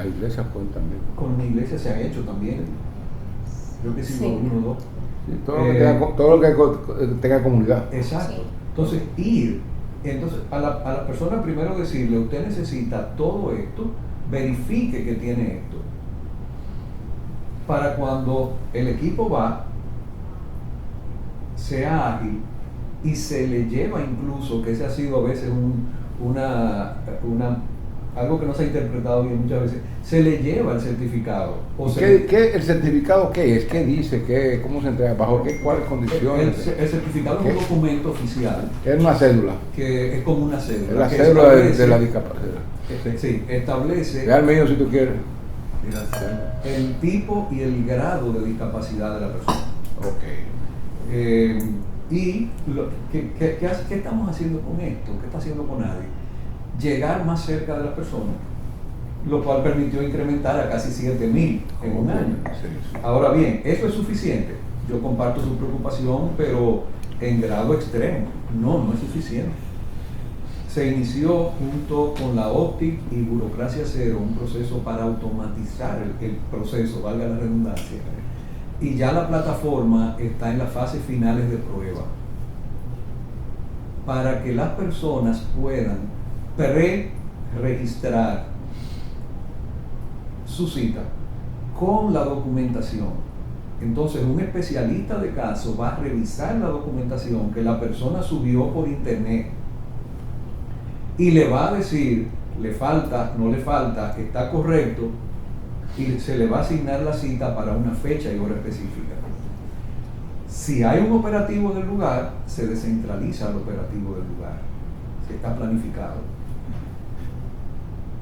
iglesias pueden también. Con la iglesia se ha hecho también. Creo que sí, 1 o 2. Sí, todo lo que tenga comunidad. Exacto. Entonces, a la persona primero decirle, usted necesita todo esto, verifique que tiene esto, para cuando el equipo va, sea ágil y se le lleva incluso, que ese ha sido a veces algo que no se ha interpretado bien muchas veces, se le lleva el certificado. ¿El certificado qué es? ¿Qué dice? ¿Cómo se entrega? ¿Bajo cuáles condiciones? El certificado es un documento oficial. Es una cédula. Que es como una cédula. Es la cédula de la discapacidad. Sí, establece. Realmente yo si tú quieres. El tipo y el grado de discapacidad de la persona. ¿Qué estamos haciendo con esto? ¿Qué está haciendo CONADIS? Llegar más cerca de las personas, lo cual permitió incrementar a casi 7.000 en un año. Ahora bien, ¿eso es suficiente? Yo comparto su preocupación, pero en grado extremo. No es suficiente. se inició junto con la OPTI y Burocracia Cero un proceso para automatizar el proceso, valga la redundancia, y ya la plataforma está en las fases finales de prueba para que las personas puedan pre-registrar su cita con la documentación. Entonces un especialista de caso va a revisar la documentación que la persona subió por internet y le va a decir, le falta, no le falta, está correcto, y se le va a asignar la cita para una fecha y hora específica. Si hay un operativo del lugar, se descentraliza el operativo del lugar, si está planificado.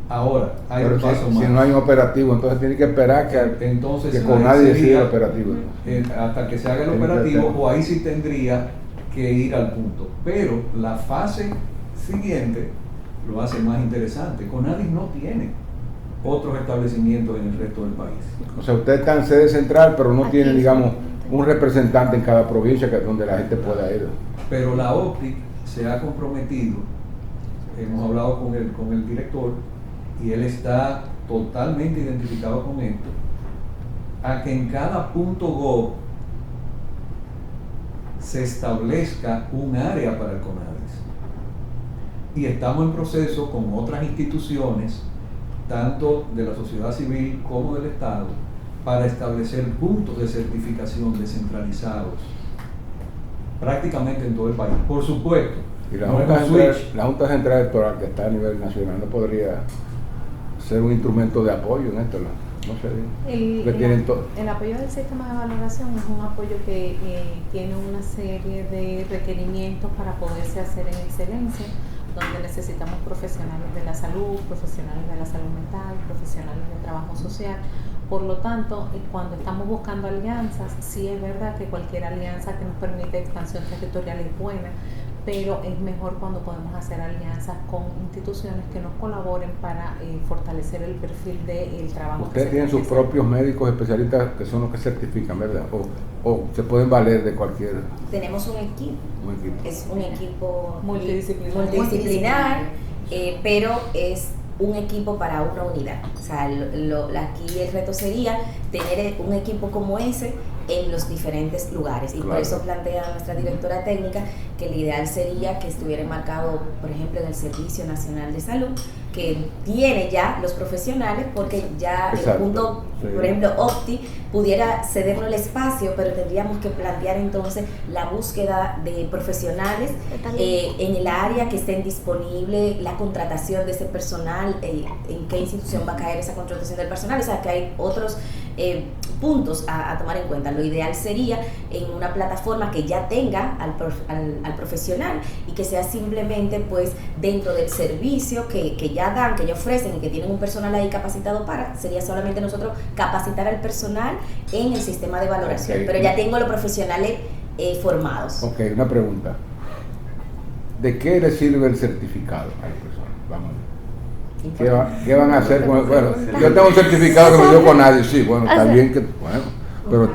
Ahora, hay un paso más. Si no hay un operativo, entonces tiene que esperar que con nadie decida el operativo. Hasta que se haga el operativo, o ahí sí tendría que ir al punto. Pero la fase siguiente lo hace más interesante. Conadis no tiene otros establecimientos en el resto del país. O sea, usted está en sede central, pero no tiene, digamos, un representante en cada provincia donde la gente pueda ir. Pero la OPTI se ha comprometido, hemos hablado con el director, y él está totalmente identificado con esto, a que en cada .gov se establezca un área para el CONADIS. Y estamos en proceso con otras instituciones, tanto de la sociedad civil como del Estado, para establecer puntos de certificación descentralizados prácticamente en todo el país. Por supuesto, y la Junta Central Electoral, que está a nivel nacional, no podría ser un instrumento de apoyo en esto, no sé. El apoyo del sistema de valoración es un apoyo que tiene una serie de requerimientos para poderse hacer en excelencia, donde necesitamos profesionales de la salud, profesionales de la salud mental, profesionales de trabajo social. Por lo tanto, cuando estamos buscando alianzas, sí es verdad que cualquier alianza que nos permite expansión territorial es buena, pero es mejor cuando podemos hacer alianzas con instituciones que nos colaboren para fortalecer el perfil del trabajo. Ustedes tienen sus propios médicos especialistas que son los que certifican, ¿verdad? O se pueden valer de cualquier... Tenemos un equipo. Es un equipo multidisciplinar, pero es un equipo para una unidad. O sea, aquí el reto sería tener un equipo como ese en los diferentes lugares, y claro, por eso plantea nuestra directora técnica que el ideal sería que estuviera enmarcado, por ejemplo, en el Servicio Nacional de Salud, que tiene ya los profesionales, porque ya el punto, por ejemplo, OPTI pudiera cedernos el espacio, pero tendríamos que plantear entonces la búsqueda de profesionales en el área que estén disponibles, la contratación de ese personal, en qué institución va a caer esa contratación del personal. O sea, que hay otros puntos a tomar en cuenta. Lo ideal sería en una plataforma que ya tenga al profesional, y que sea simplemente pues dentro del servicio que ya dan, que ya ofrecen, y que tienen un personal ahí capacitado sería solamente nosotros capacitar al personal en el sistema de valoración. Okay. Pero ya tengo los profesionales formados. Ok, una pregunta. ¿De qué le sirve el certificado a las personas? Vamos a ver. ¿Qué van a hacer con bueno, yo tengo un certificado que me dio Conadis, sí, bueno, está bien que, bueno, pero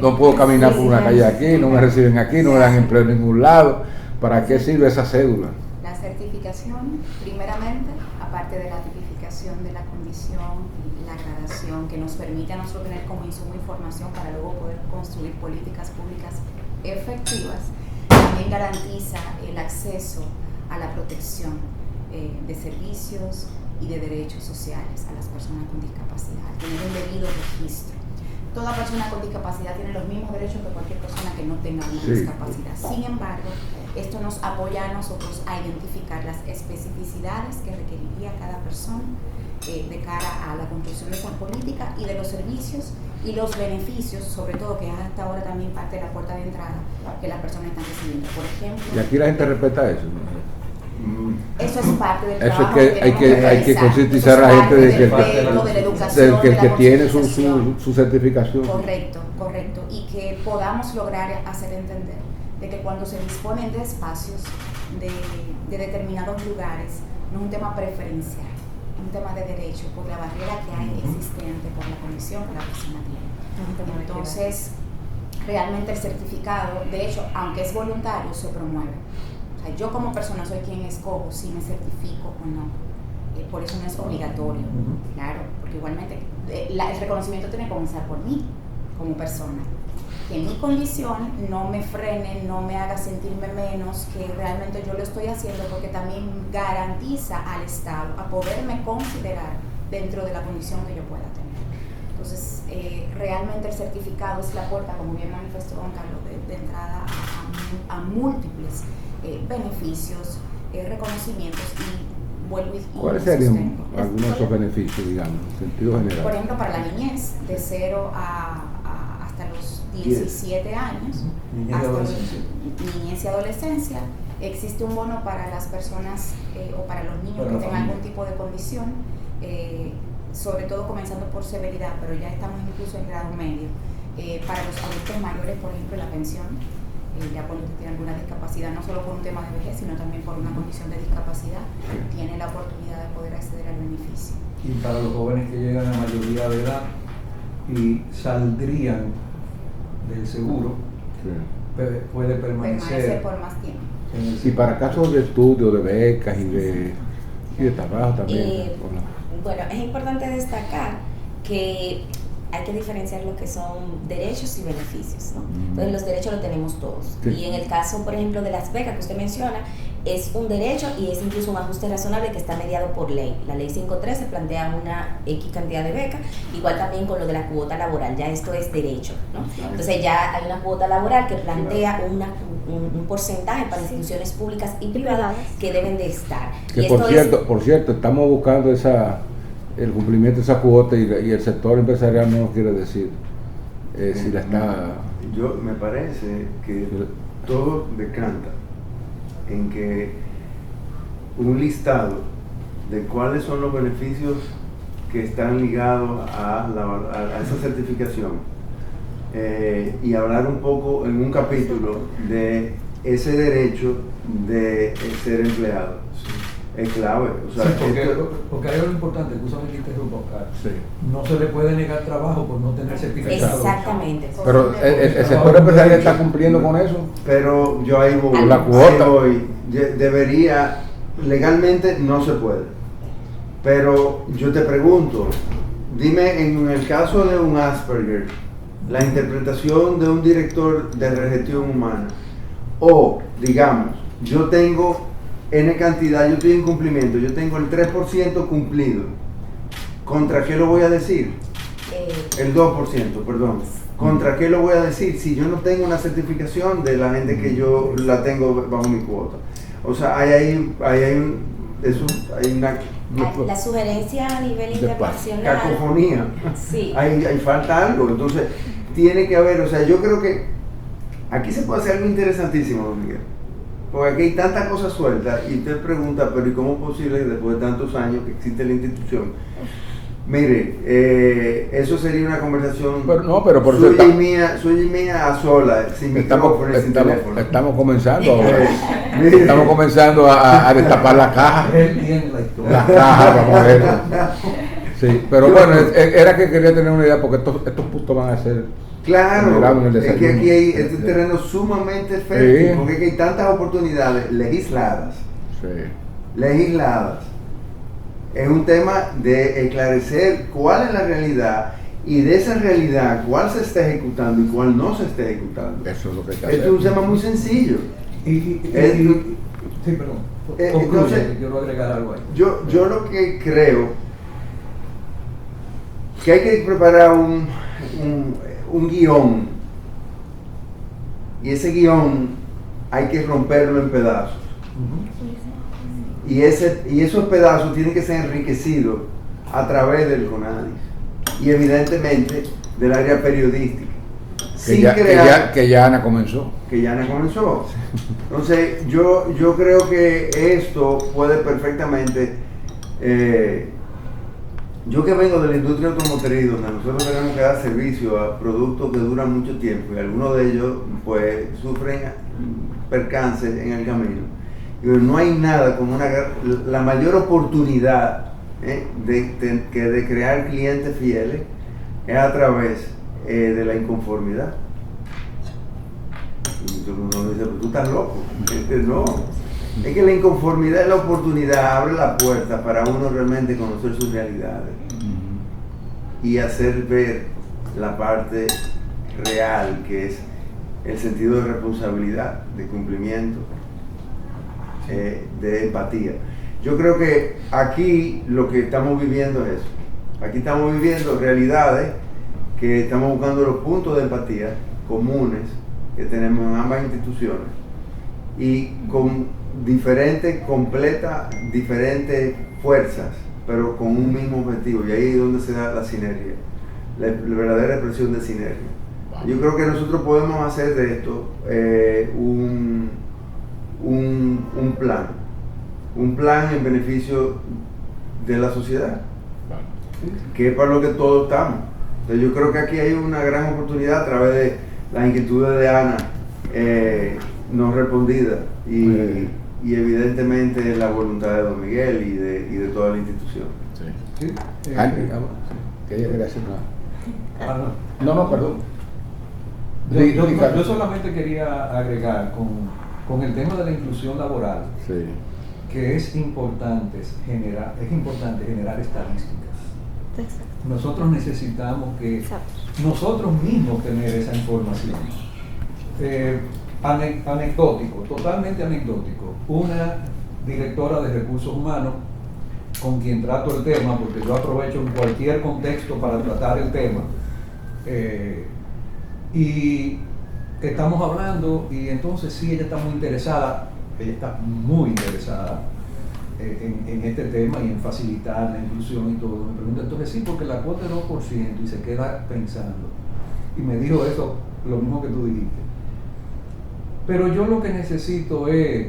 no puedo caminar por una calle aquí, no me reciben aquí, no me dan empleo en ningún lado. ¿Para qué sirve esa cédula? La certificación, primeramente, aparte de la tipificación de la condición y la gradación, que nos permite a nosotros tener como insumo información para luego poder construir políticas públicas efectivas, también garantiza el acceso a la protección de servicios y de derechos sociales a las personas con discapacidad, tener un debido registro. Toda persona con discapacidad tiene los mismos derechos que cualquier persona que no tenga una discapacidad. Sin embargo, esto nos apoya a nosotros a identificar las especificidades que requeriría cada persona de cara a la construcción de esa política y de los servicios y los beneficios, sobre todo, que es hasta ahora también parte de la puerta de entrada que las personas están recibiendo. Por ejemplo, y aquí la gente respeta eso, ¿no? Eso es parte del eso trabajo. Es que hay que concientizar a la gente de que tiene su certificación. Correcto. Y que podamos lograr hacer entender de que cuando se disponen de espacios de determinados lugares, no es un tema preferencial, es un tema de derecho por la barrera que hay existente, por la condición que la persona tiene. Entonces, realmente el certificado, de hecho, aunque es voluntario, se promueve. O sea, yo como persona soy quien escojo si me certifico o no. Por eso no es obligatorio, claro, porque igualmente el reconocimiento tiene que comenzar por mí como persona. Que mi condición no me frene, no me haga sentirme menos, que realmente yo lo estoy haciendo porque también garantiza al Estado a poderme considerar dentro de la condición que yo pueda tener. Entonces, realmente el certificado es la puerta, como bien manifestó don Carlos, de entrada a múltiples beneficios, reconocimios y vuelvo y ¿cuáles serían algunos de esos beneficios, digamos, en sentido general? Por ejemplo, para la niñez, de 0 hasta los 17 años, niñez y adolescencia, existe un bono para las personas o para los niños que tengan algún tipo de condición, sobre todo comenzando por severidad, pero ya estamos incluso en grado medio. Para los adultos mayores, por ejemplo, la pensión, ya cuando tiene alguna discapacidad, no solo por un tema de vejez, sino también por una condición de discapacidad, tiene la oportunidad de poder acceder al beneficio. Y para los jóvenes que llegan a mayoría de edad y saldrían del seguro, puede permanecer por más tiempo. Y para casos de estudio, de becas y de trabajo también. Bueno, es importante destacar que hay que diferenciar lo que son derechos y beneficios, ¿no? Entonces los derechos los tenemos todos. Sí. Y en el caso, por ejemplo, de las becas que usted menciona, es un derecho y es incluso un ajuste razonable que está mediado por ley. La ley 513 plantea una X cantidad de becas, igual también con lo de la cuota laboral, ya esto es derecho, ¿no? Entonces ya hay una cuota laboral que plantea un porcentaje para instituciones públicas y privadas que deben de estar. Que y por cierto, estamos buscando el cumplimiento de esa cuota y el sector empresarial no nos quiere decir si la está... Yo me parece que todo decanta en que un listado de cuáles son los beneficios que están ligados a esa certificación y hablar un poco en un capítulo de ese derecho de ser empleado. Es clave. O sea, sí, porque hay algo importante, justamente interrumpo, Oscar. Sí. No se le puede negar trabajo por no tener certificado. Exactamente. Pero el sector empresarial está cumpliendo con eso. Pero yo ahí voy. La cuota. Debería, legalmente no se puede. Pero yo te pregunto, dime en el caso de un Asperger, la interpretación de un director de gestión humana, o digamos, yo tengo N cantidad, yo estoy en cumplimiento, yo tengo el 3% cumplido. ¿Contra qué lo voy a decir? El 2%, perdón. ¿Contra qué lo voy a decir si yo no tengo una certificación de la gente que yo la tengo bajo mi cuota? O sea, hay una... La sugerencia a nivel internacional. Cacofonía. Sí. Hay falta algo. Entonces, tiene que haber, o sea, yo creo que aquí se puede hacer algo interesantísimo, don Miguel. Porque aquí hay tantas cosas sueltas y usted pregunta, pero ¿y cómo es posible después de tantos años que existe la institución? Mire, eso sería una conversación suya y mía a sola, sin micrófono y sin teléfono. Estamos comenzando ahora. Estamos comenzando a destapar la caja. Él tiene la historia. La caja, vamos a ver. Sí, pero bueno, era que quería tener una idea porque estos puntos van a ser... Claro, es que aquí hay este terreno sumamente fértil, sí. Porque aquí hay tantas oportunidades legisladas. Sí. Legisladas. Es un tema de esclarecer cuál es la realidad y de esa realidad cuál se está ejecutando y cuál no se está ejecutando. Eso es lo que hay que hacer. Esto es un tema muy sencillo. Sí, perdón. Entonces, quiero agregar algo ahí. Yo lo que creo que hay que preparar un guión, y ese guión hay que romperlo en pedazos. Y esos pedazos tienen que ser enriquecidos a través del CONADIS y evidentemente del área periodística. Que ya Ana comenzó. Entonces yo creo que esto puede perfectamente... yo que vengo de la industria automotriz, donde nosotros tenemos que dar servicio a productos que duran mucho tiempo y algunos de ellos pues sufren percances en el camino. Y no hay nada como la mayor oportunidad de crear clientes fieles es a través de la inconformidad. Y todo el mundo dice, pero tú estás loco. No. Es que la inconformidad y la oportunidad abre la puerta para uno realmente conocer sus realidades y hacer ver la parte real, que es el sentido de responsabilidad, de cumplimiento, de empatía. Yo creo que aquí lo que estamos viviendo es eso. Aquí estamos viviendo realidades que estamos buscando los puntos de empatía comunes que tenemos en ambas instituciones y con diferentes fuerzas, pero con un mismo objetivo, y ahí es donde se da la sinergia, la verdadera expresión de sinergia. Yo creo que nosotros podemos hacer de esto un plan en beneficio de la sociedad, que es para lo que todos estamos. Entonces yo creo que aquí hay una gran oportunidad a través de las inquietudes de Ana no respondidas y evidentemente la voluntad de Don Miguel y de toda la institución. Sí. ¿Quería decir nada? No, perdón. Yo solamente quería agregar con el tema de la inclusión laboral, sí, que es importante generar estadísticas. Exacto. Nosotros necesitamos que nosotros mismos tener esa información. Anecdótico, totalmente anecdótico. Una directora de recursos humanos con quien trato el tema, porque yo aprovecho en cualquier contexto para tratar el tema, y estamos hablando, y entonces sí, ella está muy interesada en este tema y en facilitar la inclusión y todo. Me pregunta, entonces sí, porque la cuota es 2%, y se queda pensando. Y me dijo eso, lo mismo que tú dijiste. Pero yo lo que necesito es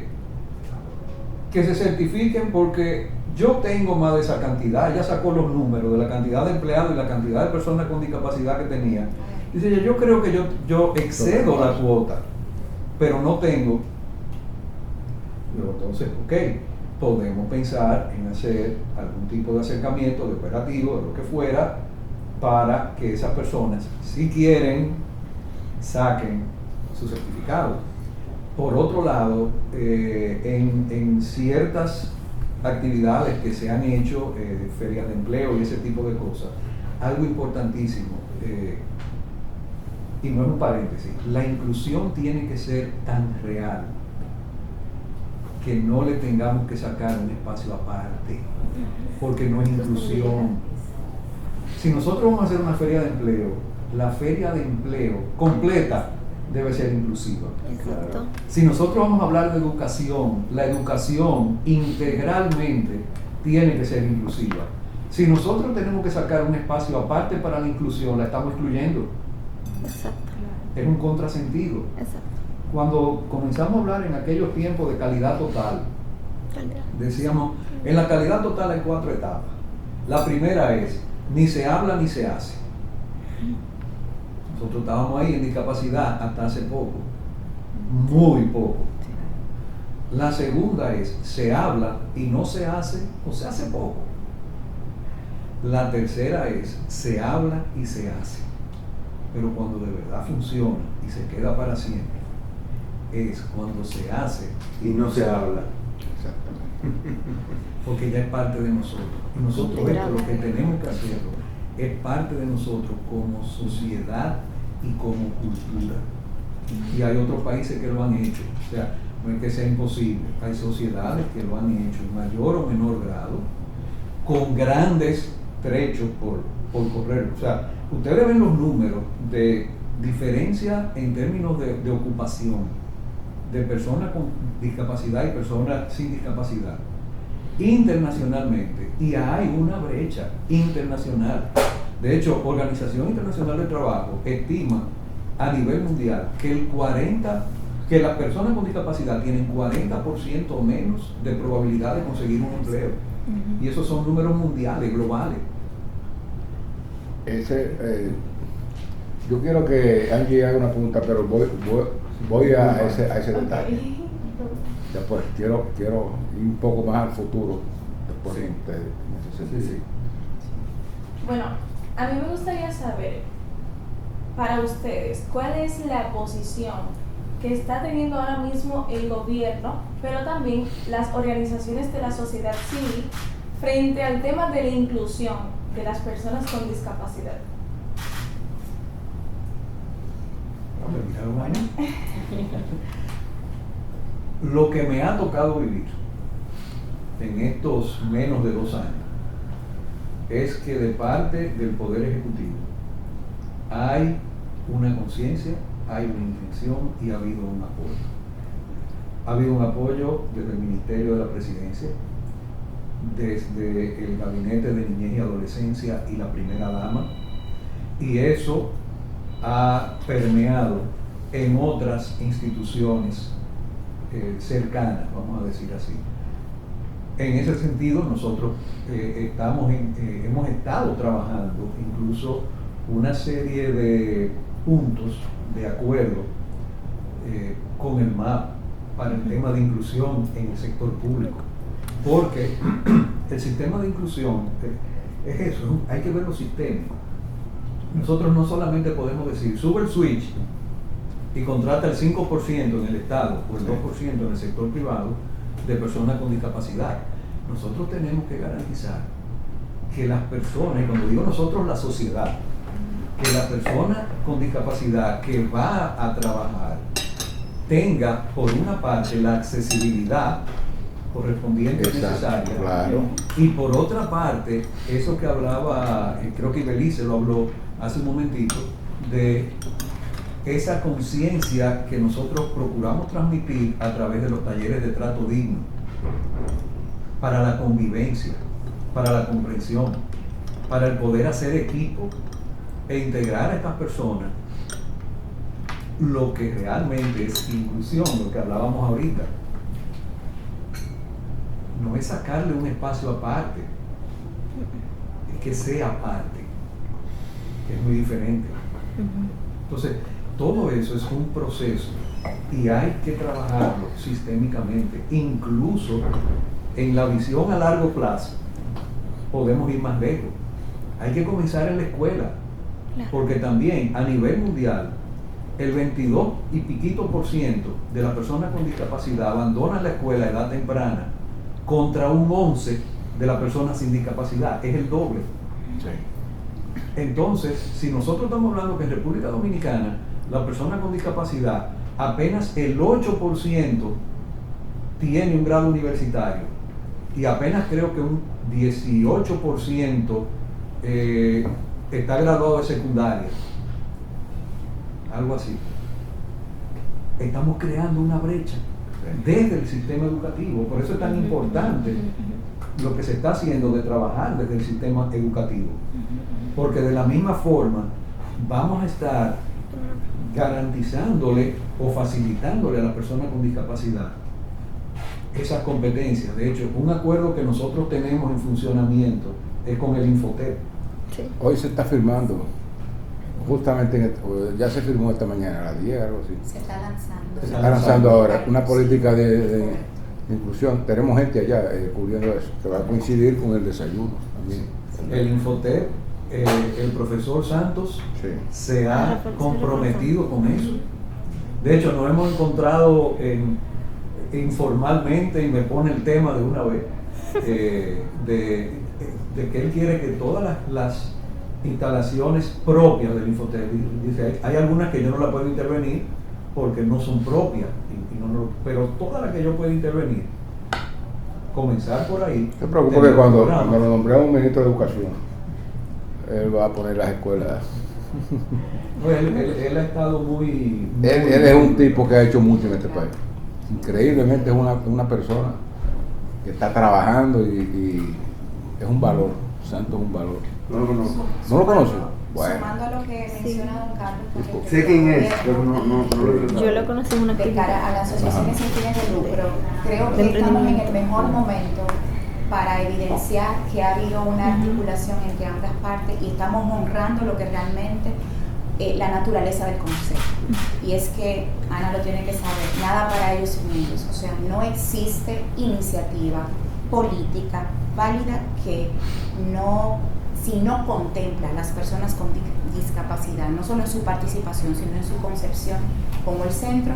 que se certifiquen, porque yo tengo más de esa cantidad. Ella sacó los números de la cantidad de empleados y la cantidad de personas con discapacidad que tenía. Dice ella, yo creo que yo excedo la cuota, pero no tengo. Entonces, ok, podemos pensar en hacer algún tipo de acercamiento, de operativo, de lo que fuera, para que esas personas, si quieren, saquen su certificado. Por otro lado, en ciertas actividades que se han hecho, ferias de empleo y ese tipo de cosas, algo importantísimo, y no es un paréntesis, la inclusión tiene que ser tan real que no le tengamos que sacar un espacio aparte, porque no es inclusión. Si nosotros vamos a hacer una feria de empleo, la feria de empleo completa debe ser inclusiva. Exacto. Si nosotros vamos a hablar de educación, la educación integralmente tiene que ser inclusiva. Si nosotros tenemos que sacar un espacio aparte para la inclusión, la estamos excluyendo. Exacto. Es un contrasentido. Exacto. Cuando comenzamos a hablar en aquellos tiempos de calidad total, decíamos, en la calidad total hay 4 etapas. La primera es, ni se habla ni se hace. Nosotros estábamos ahí en discapacidad hasta hace poco, muy poco. La segunda es, se habla y no se hace, o se hace poco. La tercera es, se habla y se hace. Pero cuando de verdad funciona y se queda para siempre, es cuando se hace y no se habla. exactamente. Porque ya es parte de nosotros. Y nosotros esto, lo que tenemos que hacerlo, es parte de nosotros como sociedad y como cultura. Y hay otros países que lo han hecho. O sea, no es que sea imposible. Hay sociedades que lo han hecho en mayor o menor grado, con grandes trechos por correr. O sea, ustedes ven los números de diferencia en términos de ocupación de personas con discapacidad y personas sin discapacidad internacionalmente, y hay una brecha internacional. De hecho, Organización Internacional del Trabajo estima a nivel mundial que que las personas con discapacidad tienen 40% menos de probabilidad de conseguir un empleo. Y esos son números mundiales, globales. Yo quiero que Angie haga una pregunta, pero voy a ese detalle. Después quiero ir un poco más al futuro después de ustedes. Sí. Bueno, a mí me gustaría saber, para ustedes, ¿cuál es la posición que está teniendo ahora mismo el gobierno, pero también las organizaciones de la sociedad civil frente al tema de la inclusión de las personas con discapacidad? Lo que me ha tocado vivir en estos menos de 2 años es que de parte del Poder Ejecutivo hay una conciencia, hay una intención y ha habido un apoyo. Ha habido un apoyo desde el Ministerio de la Presidencia, desde el Gabinete de Niñez y Adolescencia y la Primera Dama, y eso ha permeado en otras instituciones cercanas, vamos a decir así. En ese sentido, nosotros hemos estado trabajando incluso una serie de puntos de acuerdo con el MAP para el tema de inclusión en el sector público, porque el sistema de inclusión es eso, hay que verlo sistémico. Nosotros no solamente podemos decir, sube el switch y contrata el 5% en el Estado o el 2% en el sector privado de personas con discapacidad. Nosotros tenemos que garantizar que las personas, y cuando digo nosotros, la sociedad, que la persona con discapacidad que va a trabajar tenga, por una parte, la accesibilidad correspondiente necesaria, claro. Y por otra parte, eso que hablaba, creo que Ibelice lo habló hace un momentito, de esa conciencia que nosotros procuramos transmitir a través de los talleres de trato digno, para la convivencia, para la comprensión, para el poder hacer equipo e integrar a estas personas lo que realmente es inclusión, lo que hablábamos ahorita. No es sacarle un espacio aparte, es que sea parte, que es muy diferente. Entonces, todo eso es un proceso y hay que trabajarlo sistémicamente. Incluso en la visión a largo plazo podemos ir más lejos. Hay que comenzar en la escuela, porque también a nivel mundial el 22 y piquito % de las personas con discapacidad abandonan la escuela a edad temprana, contra un 11% de las personas sin discapacidad. Es el doble. Sí. Entonces, si nosotros estamos hablando que en República Dominicana la persona con discapacidad, apenas el 8% tiene un grado universitario y apenas creo que un 18% está graduado de secundaria, algo así. Estamos creando una brecha desde el sistema educativo. Por eso es tan importante lo que se está haciendo de trabajar desde el sistema educativo, porque de la misma forma vamos a estar garantizándole o facilitándole a la persona con discapacidad esas competencias. De hecho, un acuerdo que nosotros tenemos en funcionamiento es con el Infotep. Sí. Hoy se está firmando, justamente ya se firmó esta mañana a las 10, algo así. Se está lanzando. Se está lanzando ahora una política de inclusión. Tenemos gente allá cubriendo eso, que va a coincidir con el desayuno también. El Infotep, el profesor Santos Sí. se ha comprometido con eso. De hecho, nos hemos encontrado informalmente y me pone el tema de una vez de que él quiere que todas las instalaciones propias del Infotep, dice, hay algunas que yo no las puedo intervenir porque no son propias, pero todas las que yo puedo intervenir, comenzar por ahí. Se preocupa que cuando lo nombremos ministro de Educación, él va a poner las escuelas. Pues él ha estado muy Él es un tipo que ha hecho mucho en este país. Increíblemente es una persona que está trabajando y es un valor. Santos es un valor. No lo conozco. ¿No lo conoce? Bueno. Sumando a lo que menciona don Carlos, con el Sé quién es, pero no lo he tratado. Yo lo conocí en una de cara a las asociaciones sin fines de lucro, creo que estamos en el mejor momento para evidenciar que ha habido una articulación entre ambas partes y estamos honrando lo que realmente la naturaleza del concepto. Y es que, Ana lo tiene que saber, nada para ellos sin ellos. O sea, no existe iniciativa política válida que si no contempla a las personas con discapacidad, no solo en su participación, sino en su concepción como el centro,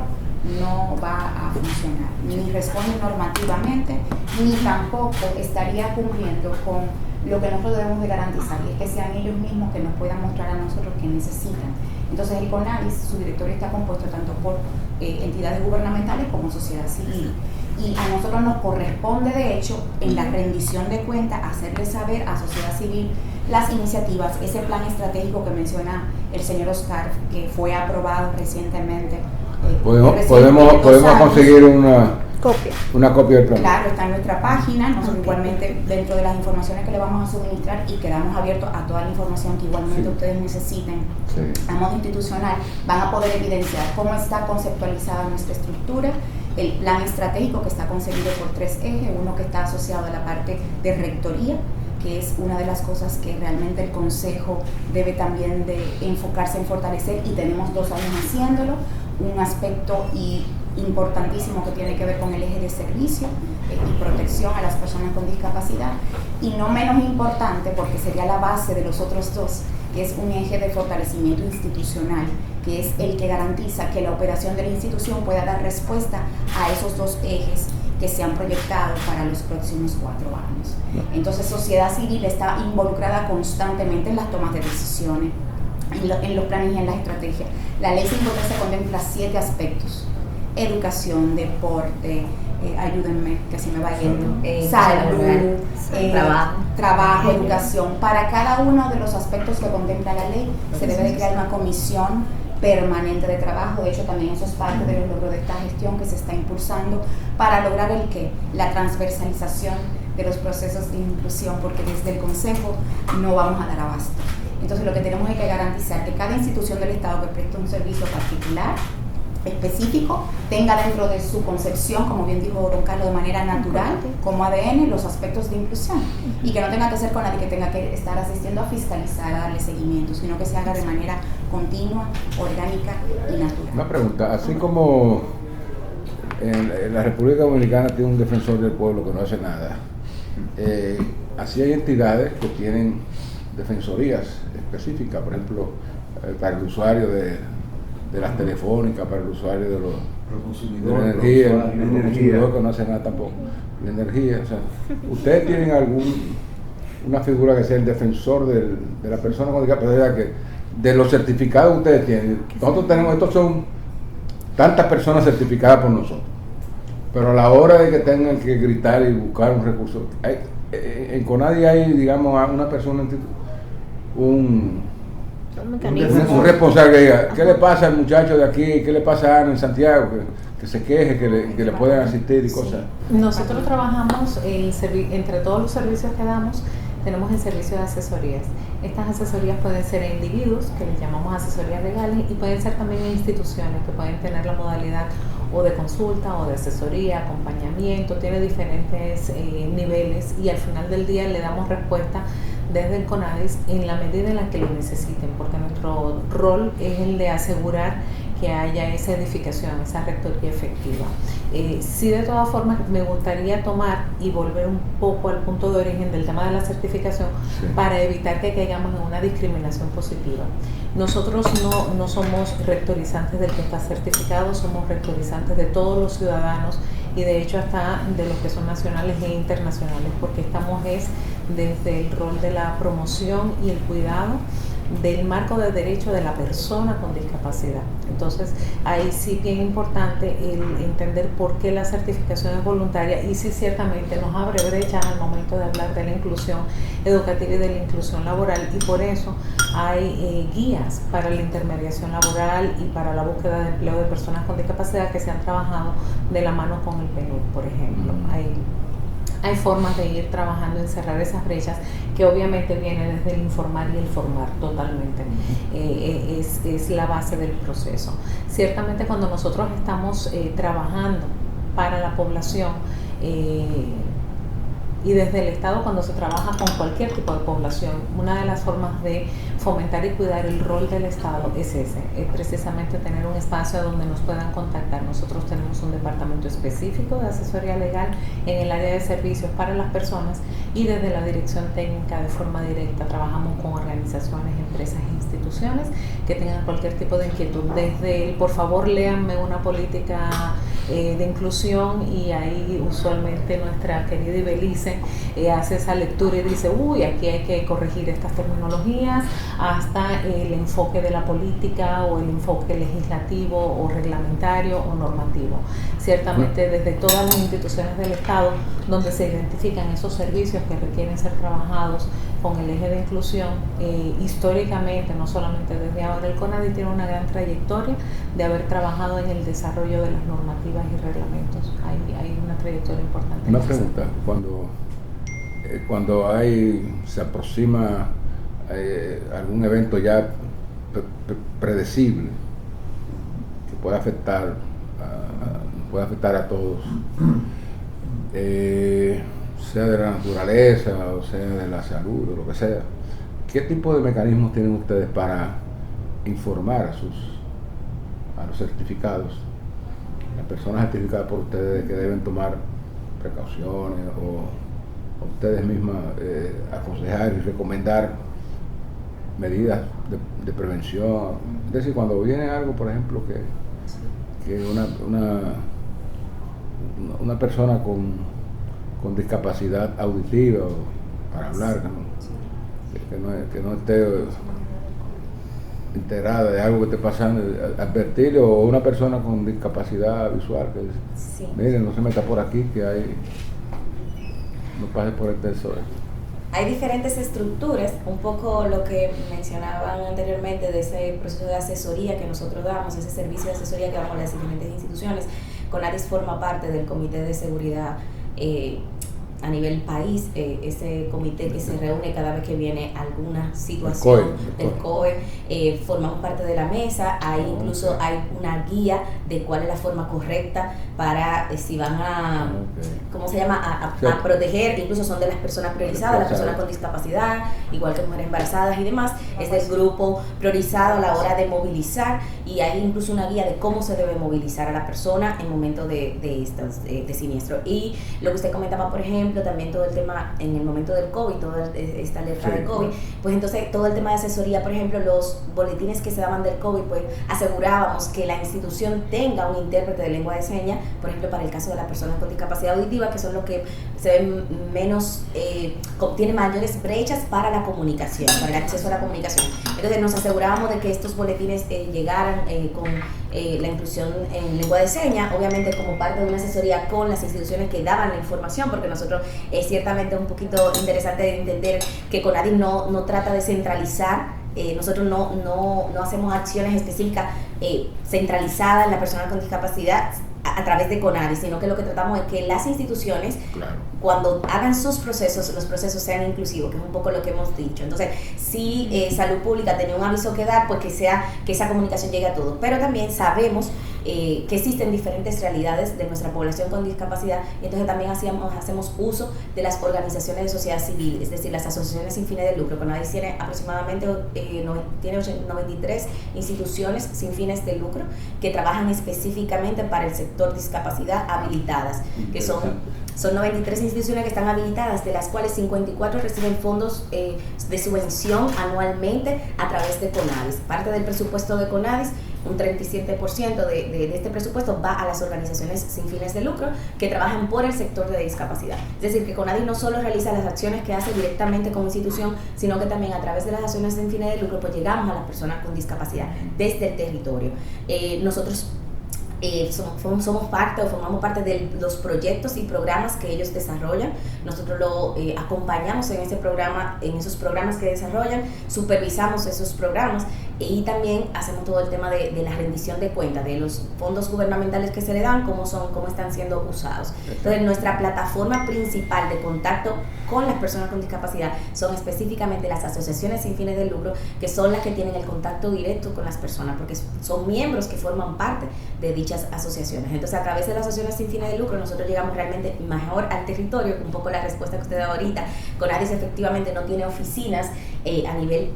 no va a funcionar, ni responde normativamente, ni tampoco estaría cumpliendo con lo que nosotros debemos de garantizar, y es que sean ellos mismos que nos puedan mostrar a nosotros que necesitan. Entonces el CONADIS, su directorio está compuesto tanto por entidades gubernamentales como sociedad civil. Y a nosotros nos corresponde, de hecho, en la rendición de cuentas, hacerle saber a sociedad civil las iniciativas, ese plan estratégico que menciona el señor Oscar, que fue aprobado recientemente. Podemos conseguir una copia del plan. Claro, está en nuestra página. Nosotros igualmente, dentro de las informaciones que le vamos a suministrar, y quedamos abiertos a toda la información que igualmente ustedes necesiten a modo institucional, van a poder evidenciar cómo está conceptualizada nuestra estructura, el plan estratégico, que está concebido por 3 ejes, uno que está asociado a la parte de rectoría, que es una de las cosas que realmente el Consejo debe también de enfocarse en fortalecer, y tenemos 2 años haciéndolo. Un aspecto importantísimo que tiene que ver con el eje de servicio y protección a las personas con discapacidad, y no menos importante, porque sería la base de los otros 2, que es un eje de fortalecimiento institucional, que es el que garantiza que la operación de la institución pueda dar respuesta a esos 2 ejes que se han proyectado para los próximos 4 años. Entonces, sociedad civil está involucrada constantemente en las tomas de decisiones, en los planes y en las estrategias. La ley 513 contempla 7 aspectos: educación, deporte, ayúdenme que así me va yendo, salud, trabajo, educación. Para cada uno de los aspectos que contempla la ley se debe de crear una comisión permanente de trabajo. De hecho, también eso es parte de los logros de esta gestión que se está impulsando para lograr el qué, la transversalización de los procesos de inclusión, porque desde el Consejo no vamos a dar abasto. Entonces, lo que tenemos es que garantizar que cada institución del Estado que preste un servicio particular, específico, tenga dentro de su concepción, como bien dijo don Carlos, de manera natural, como ADN, los aspectos de inclusión, y que no tenga que ser con nadie que tenga que estar asistiendo a fiscalizar, a darle seguimiento, sino que se haga de manera continua, orgánica y natural. Una pregunta: así como en la República Dominicana tiene un defensor del pueblo que no hace nada, así hay entidades que tienen defensorías específicas, por ejemplo, para el usuario de las telefónicas, para el usuario de la energía, el consumidor que no hace nada tampoco, la energía. O sea, ¿ustedes tienen una figura que sea el defensor de la persona con discapacidad, que de los certificados que ustedes tienen? Nosotros tenemos, estos son tantas personas certificadas por nosotros, pero a la hora de que tengan que gritar y buscar un recurso, en CONADIS hay, digamos, una persona, un responsable que diga: ¿qué le pasa al muchacho de aquí? ¿Qué le pasa a Ana en Santiago? Que se queje, que le puedan asistir y cosas. Nosotros trabajamos entre todos los servicios que damos, tenemos el servicio de asesorías. Estas asesorías pueden ser en individuos, que les llamamos asesorías legales, y pueden ser también en instituciones, que pueden tener la modalidad o de consulta o de asesoría, acompañamiento, tiene diferentes niveles, y al final del día le damos respuesta desde el CONADIS en la medida en la que lo necesiten, porque nuestro rol es el de asegurar que haya esa edificación, esa rectoría efectiva. Sí, de todas formas, me gustaría tomar y volver un poco al punto de origen del tema de la certificación, para evitar que caigamos en una discriminación positiva. Nosotros no somos rectorizantes del que está certificado, somos rectorizantes de todos los ciudadanos, y de hecho hasta de los que son nacionales e internacionales, porque estamos desde el rol de la promoción y el cuidado del marco de derecho de la persona con discapacidad. Entonces, ahí sí bien importante el entender por qué la certificación es voluntaria, y sí ciertamente nos abre brechas al momento de hablar de la inclusión educativa y de la inclusión laboral, y por eso hay guías para la intermediación laboral y para la búsqueda de empleo de personas con discapacidad que se han trabajado de la mano con el PNUD, por ejemplo. Hay formas de ir trabajando en cerrar esas brechas, que obviamente viene desde el informar y el formar totalmente. Es la base del proceso. Ciertamente, cuando nosotros estamos trabajando para la población, y desde el Estado, cuando se trabaja con cualquier tipo de población, una de las formas de fomentar y cuidar el rol del Estado es ese, es precisamente tener un espacio donde nos puedan contactar. Nosotros tenemos un departamento específico de asesoría legal en el área de servicios para las personas, y desde la dirección técnica de forma directa trabajamos con organizaciones, empresas e instituciones que tengan cualquier tipo de inquietud, desde el por favor léanme una política de inclusión, y ahí usualmente nuestra querida Ibelice hace esa lectura y dice, uy, aquí hay que corregir estas terminologías, hasta el enfoque de la política o el enfoque legislativo o reglamentario o normativo. Ciertamente desde todas las instituciones del Estado donde se identifican esos servicios que requieren ser trabajados con el eje de inclusión, históricamente, no solamente desde ahora, el CONADI tiene una gran trayectoria de haber trabajado en el desarrollo de las normativas y reglamentos. Hay una trayectoria importante. Una pregunta, cuando se aproxima algún evento ya predecible que pueda afectar a todos, sea de la naturaleza o sea de la salud o lo que sea, ¿qué tipo de mecanismos tienen ustedes para informar a los certificados, las personas certificadas por ustedes, de que deben tomar precauciones, o ustedes mismas aconsejar y recomendar medidas de prevención? Es decir, cuando viene algo, por ejemplo, que una persona con discapacidad auditiva, para hablar, que no esté enterada de algo que esté pasando, advertirle, o una persona con discapacidad visual que dice, sí, miren, no se meta por aquí, que no pase por el tesoro. Hay diferentes estructuras, un poco lo que mencionaban anteriormente de ese proceso de asesoría que nosotros damos, ese servicio de asesoría que damos a las diferentes instituciones. CONADIS forma parte del Comité de Seguridad a nivel país, ese comité que se reúne cada vez que viene alguna situación del COE, formamos parte de la mesa. Ahí incluso hay una guía de cuál es la forma correcta para si van a, ¿cómo se llama?, a proteger, incluso son de las personas priorizadas, las personas con discapacidad, igual que mujeres embarazadas y demás, es del grupo priorizado a la hora de movilizar, y hay incluso una guía de cómo se debe movilizar a la persona en momento de siniestro. Y lo que usted comentaba, por ejemplo, también todo el tema en el momento del COVID, toda esta alerta del COVID, pues entonces todo el tema de asesoría, por ejemplo, los boletines que se daban del COVID, pues asegurábamos que la institución tenga un intérprete de lengua de señas, por ejemplo, para el caso de las personas con discapacidad auditiva, que son los que se ven menos, tienen mayores brechas para la comunicación, para el acceso a la comunicación. Entonces nos asegurábamos de que estos boletines llegaran con la inclusión en lengua de señas, obviamente como parte de una asesoría con las instituciones que daban la información, porque nosotros es ciertamente un poquito interesante de entender que CONADIS no trata de centralizar, nosotros no hacemos acciones específicas centralizadas en la persona con discapacidad a través de CONADIS, sino que lo que tratamos es que las instituciones, cuando hagan sus procesos, los procesos sean inclusivos, que es un poco lo que hemos dicho. Entonces, si Salud Pública tenía un aviso que dar, pues que esa comunicación llegue a todos. Pero también sabemos que existen diferentes realidades de nuestra población con discapacidad, y entonces también hacemos uso de las organizaciones de sociedad civil, es decir, las asociaciones sin fines de lucro. CONADIS tiene aproximadamente 93 instituciones sin fines de lucro que trabajan específicamente para el sector discapacidad habilitadas, que son 93 instituciones que están habilitadas, de las cuales 54 reciben fondos de subvención anualmente a través de CONADIS. Parte del presupuesto de CONADIS, un 37% de este presupuesto va a las organizaciones sin fines de lucro que trabajan por el sector de discapacidad. Es decir, que CONADIS no solo realiza las acciones que hace directamente como institución, sino que también a través de las acciones sin fines de lucro pues llegamos a las personas con discapacidad desde el territorio. Nosotros somos parte o formamos parte de los proyectos y programas que ellos desarrollan. Nosotros lo acompañamos en esos programas que desarrollan, supervisamos esos programas, y también hacemos todo el tema de la rendición de cuentas de los fondos gubernamentales que se le dan, cómo están siendo usados. Entonces, nuestra plataforma principal de contacto con las personas con discapacidad son específicamente las asociaciones sin fines de lucro, que son las que tienen el contacto directo con las personas, porque son miembros que forman parte de dichas asociaciones. Entonces, a través de las asociaciones sin fines de lucro, nosotros llegamos realmente mejor al territorio, un poco la respuesta que usted da ahorita. CONADIS efectivamente no tiene oficinas a nivel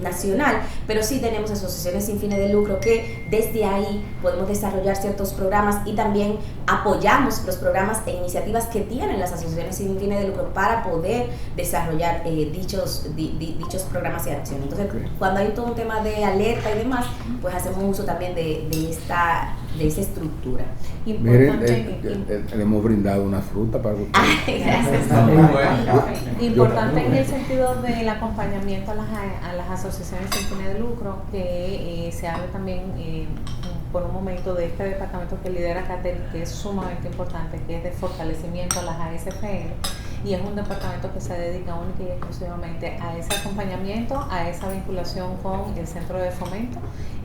nacional, pero sí tenemos asociaciones sin fines de lucro que desde ahí podemos desarrollar ciertos programas y también apoyamos los programas e iniciativas que tienen las asociaciones sin fines de lucro para poder desarrollar dichos programas y acciones. Entonces, cuando hay todo un tema de alerta y demás, pues hacemos uso también de esa estructura. Miren, le hemos brindado una fruta para ustedes. Gracias. Importante en el sentido del acompañamiento a las asociaciones sin fines de lucro, que se hable también por un momento de este departamento que lidera Catherine, que es sumamente importante, que es de fortalecimiento a las ASFL, y es un departamento que se dedica única y exclusivamente a ese acompañamiento, a esa vinculación con el centro de fomento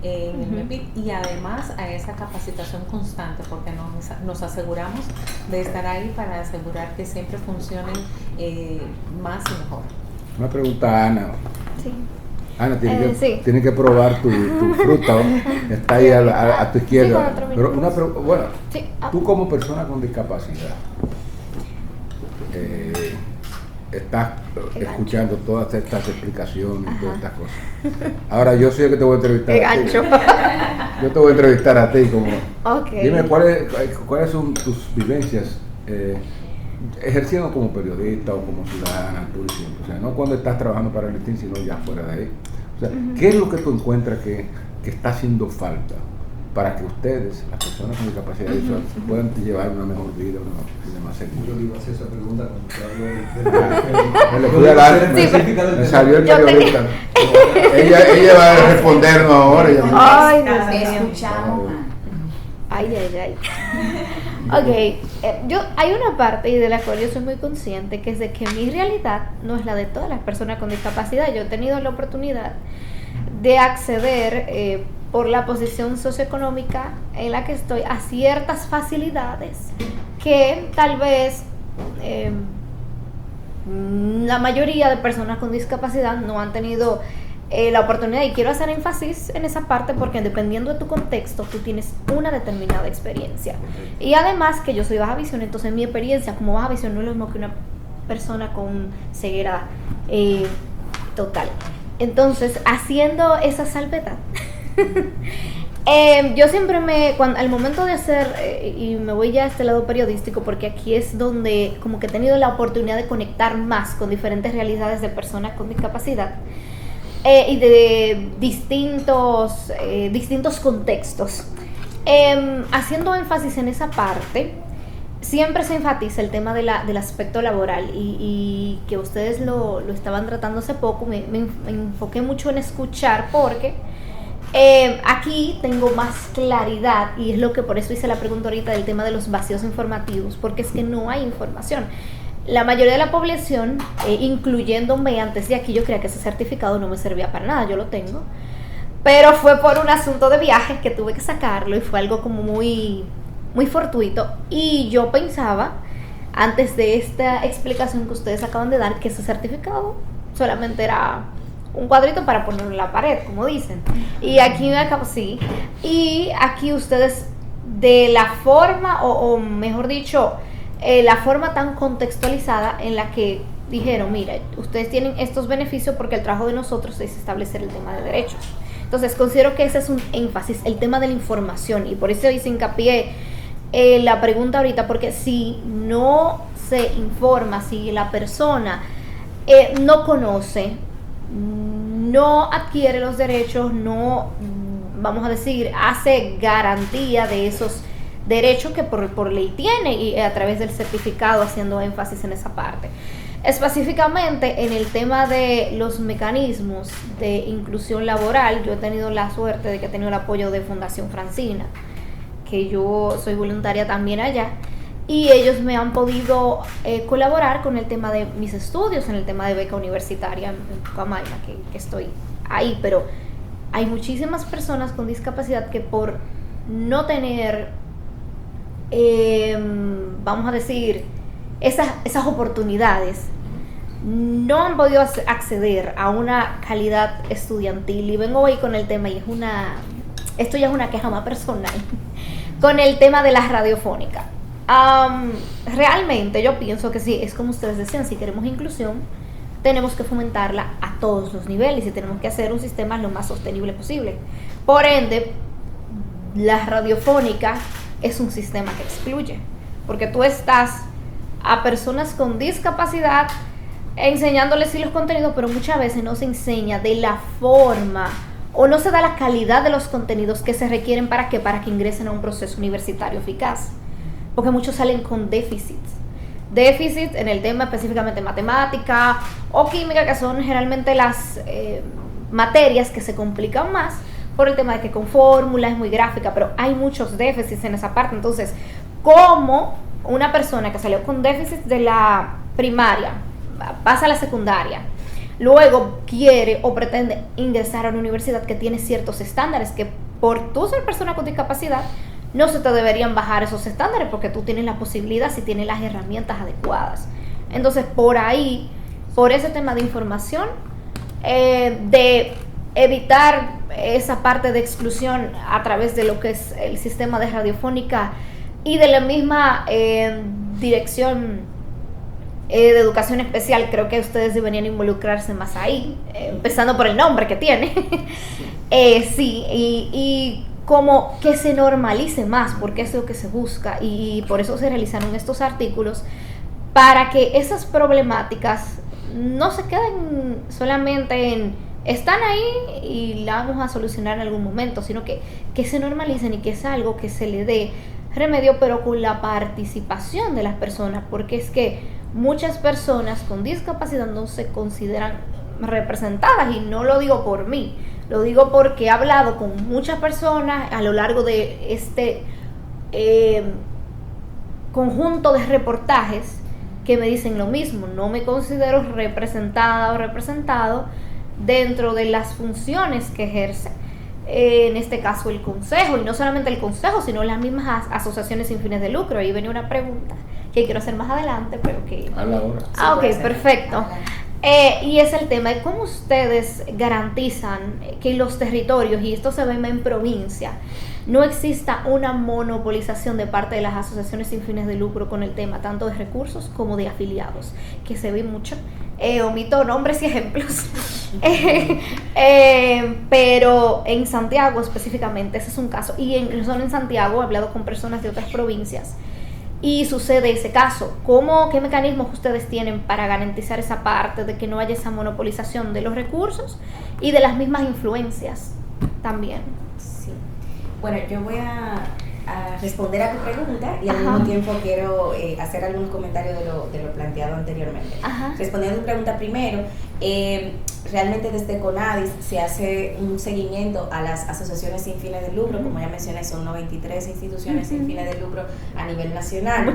en el MEPIT, y además a esa capacitación constante, porque nos aseguramos de estar ahí para asegurar que siempre funcionen más y mejor. Una pregunta a Ana. Sí. Ana, sí. tiene que probar tu fruta, ¿no? Está ahí a tu izquierda. Sí, pero bueno, sí. tú como persona con discapacidad, estás escuchando todas estas explicaciones y todas estas cosas. Ahora yo soy el que te voy a entrevistar a ti. Yo te voy a entrevistar a ti Dime cuáles son tus vivencias ejerciendo como periodista o como ciudadana, puro y simple. O sea, no cuando estás trabajando para el listín, sino ya fuera de ahí. O sea, ¿qué es lo que tú encuentras que está haciendo falta para que ustedes, las personas con discapacidad visual, puedan llevar una mejor vida, una vida más segura? Yo le iba a hacer esa pregunta cuando te hablo me salió el periodista. Ella va a respondernos ahora. Ay, Te escuchamos. Ay. Ok, hay una parte de la cual yo soy muy consciente, que es de que mi realidad no es la de todas las personas con discapacidad. Yo he tenido la oportunidad de acceder por la posición socioeconómica en la que estoy a ciertas facilidades que tal vez la mayoría de personas con discapacidad no han tenido la oportunidad, y quiero hacer énfasis en esa parte porque dependiendo de tu contexto tú tienes una determinada experiencia, y además que yo soy baja visión, entonces mi experiencia como baja visión no es lo mismo que una persona con ceguera total. Entonces, haciendo esa salvedad yo siempre al momento de hacer y me voy ya a este lado periodístico, porque aquí es donde como que he tenido la oportunidad de conectar más con diferentes realidades de personas con discapacidad y de distintos contextos. Haciendo énfasis en esa parte, siempre se enfatiza el tema del aspecto laboral y que ustedes lo estaban tratando hace poco. Me enfoqué mucho en escuchar porque aquí tengo más claridad, y es lo que por eso hice la pregunta ahorita del tema de los vacíos informativos, porque es que no hay información. La mayoría de la población, incluyéndome antes de aquí, yo creía que ese certificado no me servía para nada. Yo lo tengo, pero fue por un asunto de viajes que tuve que sacarlo y fue algo como muy, muy fortuito. Y yo pensaba, antes de esta explicación que ustedes acaban de dar, que ese certificado solamente era un cuadrito para ponerlo en la pared, como dicen. Y aquí me acabo, sí. Y aquí ustedes, de la forma, o mejor dicho, la forma tan contextualizada en la que dijeron, mira, ustedes tienen estos beneficios porque el trabajo de nosotros es establecer el tema de derechos. Entonces considero que ese es un énfasis, el tema de la información, y por eso hice hincapié la pregunta ahorita, porque si no se informa, si la persona no conoce, no adquiere los derechos, no, vamos a decir, hace garantía de esos derechos que por ley tiene, y a través del certificado, haciendo énfasis en esa parte. Específicamente en el tema de los mecanismos de inclusión laboral, yo he tenido la suerte de que he tenido el apoyo de Fundación Francina, que yo soy voluntaria también allá, y ellos me han podido colaborar con el tema de mis estudios, en el tema de beca universitaria en Pucamaima, que estoy ahí. Pero hay muchísimas personas con discapacidad que por no tener, vamos a decir, esas oportunidades, no han podido acceder a una calidad estudiantil. Y vengo hoy con el tema, y esto ya es una queja más personal, con el tema de la radiofónica. Realmente yo pienso que sí, es como ustedes decían, si queremos inclusión, tenemos que fomentarla a todos los niveles y tenemos que hacer un sistema lo más sostenible posible. Por ende, la radiofónica es un sistema que excluye, porque tú estás a personas con discapacidad enseñándoles sí los contenidos, pero muchas veces no se enseña de la forma o no se da la calidad de los contenidos que se requieren para que ingresen a un proceso universitario eficaz, porque muchos salen con déficits en el tema específicamente matemática o química, que son generalmente las materias que se complican más por el tema de que con fórmula es muy gráfica, pero hay muchos déficits en esa parte. Entonces, ¿cómo una persona que salió con déficits de la primaria pasa a la secundaria, luego quiere o pretende ingresar a una universidad que tiene ciertos estándares que por tú ser persona con discapacidad no se te deberían bajar esos estándares porque tú tienes la posibilidad si tienes las herramientas adecuadas? Entonces, por ahí, por ese tema de información, de evitar esa parte de exclusión a través de lo que es el sistema de radiofónica y de la misma dirección de educación especial, creo que ustedes deberían involucrarse más ahí, empezando por el nombre que tiene. Sí, y como que se normalice más, porque es lo que se busca, y por eso se realizaron estos artículos, para que esas problemáticas no se queden solamente en están ahí y la vamos a solucionar en algún momento, sino que se normalicen y que es algo que se le dé remedio, pero con la participación de las personas, porque es que muchas personas con discapacidad no se consideran representadas, y no lo digo por mí, lo digo porque he hablado con muchas personas a lo largo de este conjunto de reportajes que me dicen lo mismo. No me considero representada o representado dentro de las funciones que ejerce, en este caso el consejo, y no solamente el consejo, sino las mismas asociaciones sin fines de lucro. Ahí venía una pregunta que quiero hacer más adelante, pero que... A la hora. Ah, ok, perfecto. Y es el tema de cómo ustedes garantizan que en los territorios, y esto se ve en provincia, no exista una monopolización de parte de las asociaciones sin fines de lucro con el tema tanto de recursos como de afiliados, que se ve mucho. Omito nombres y ejemplos, pero en Santiago específicamente ese es un caso, y solo en Santiago he hablado con personas de otras provincias y sucede ese caso. ¿Qué mecanismos ustedes tienen para garantizar esa parte de que no haya esa monopolización de los recursos y de las mismas influencias también? Sí. Bueno, yo voy a responder a tu pregunta y al mismo tiempo quiero hacer algunos comentarios de lo planteado anteriormente. Respondiendo a tu pregunta primero, realmente desde CONADIS se hace un seguimiento a las asociaciones sin fines de lucro. Como ya mencioné, son 93 instituciones sin fines de lucro a nivel nacional.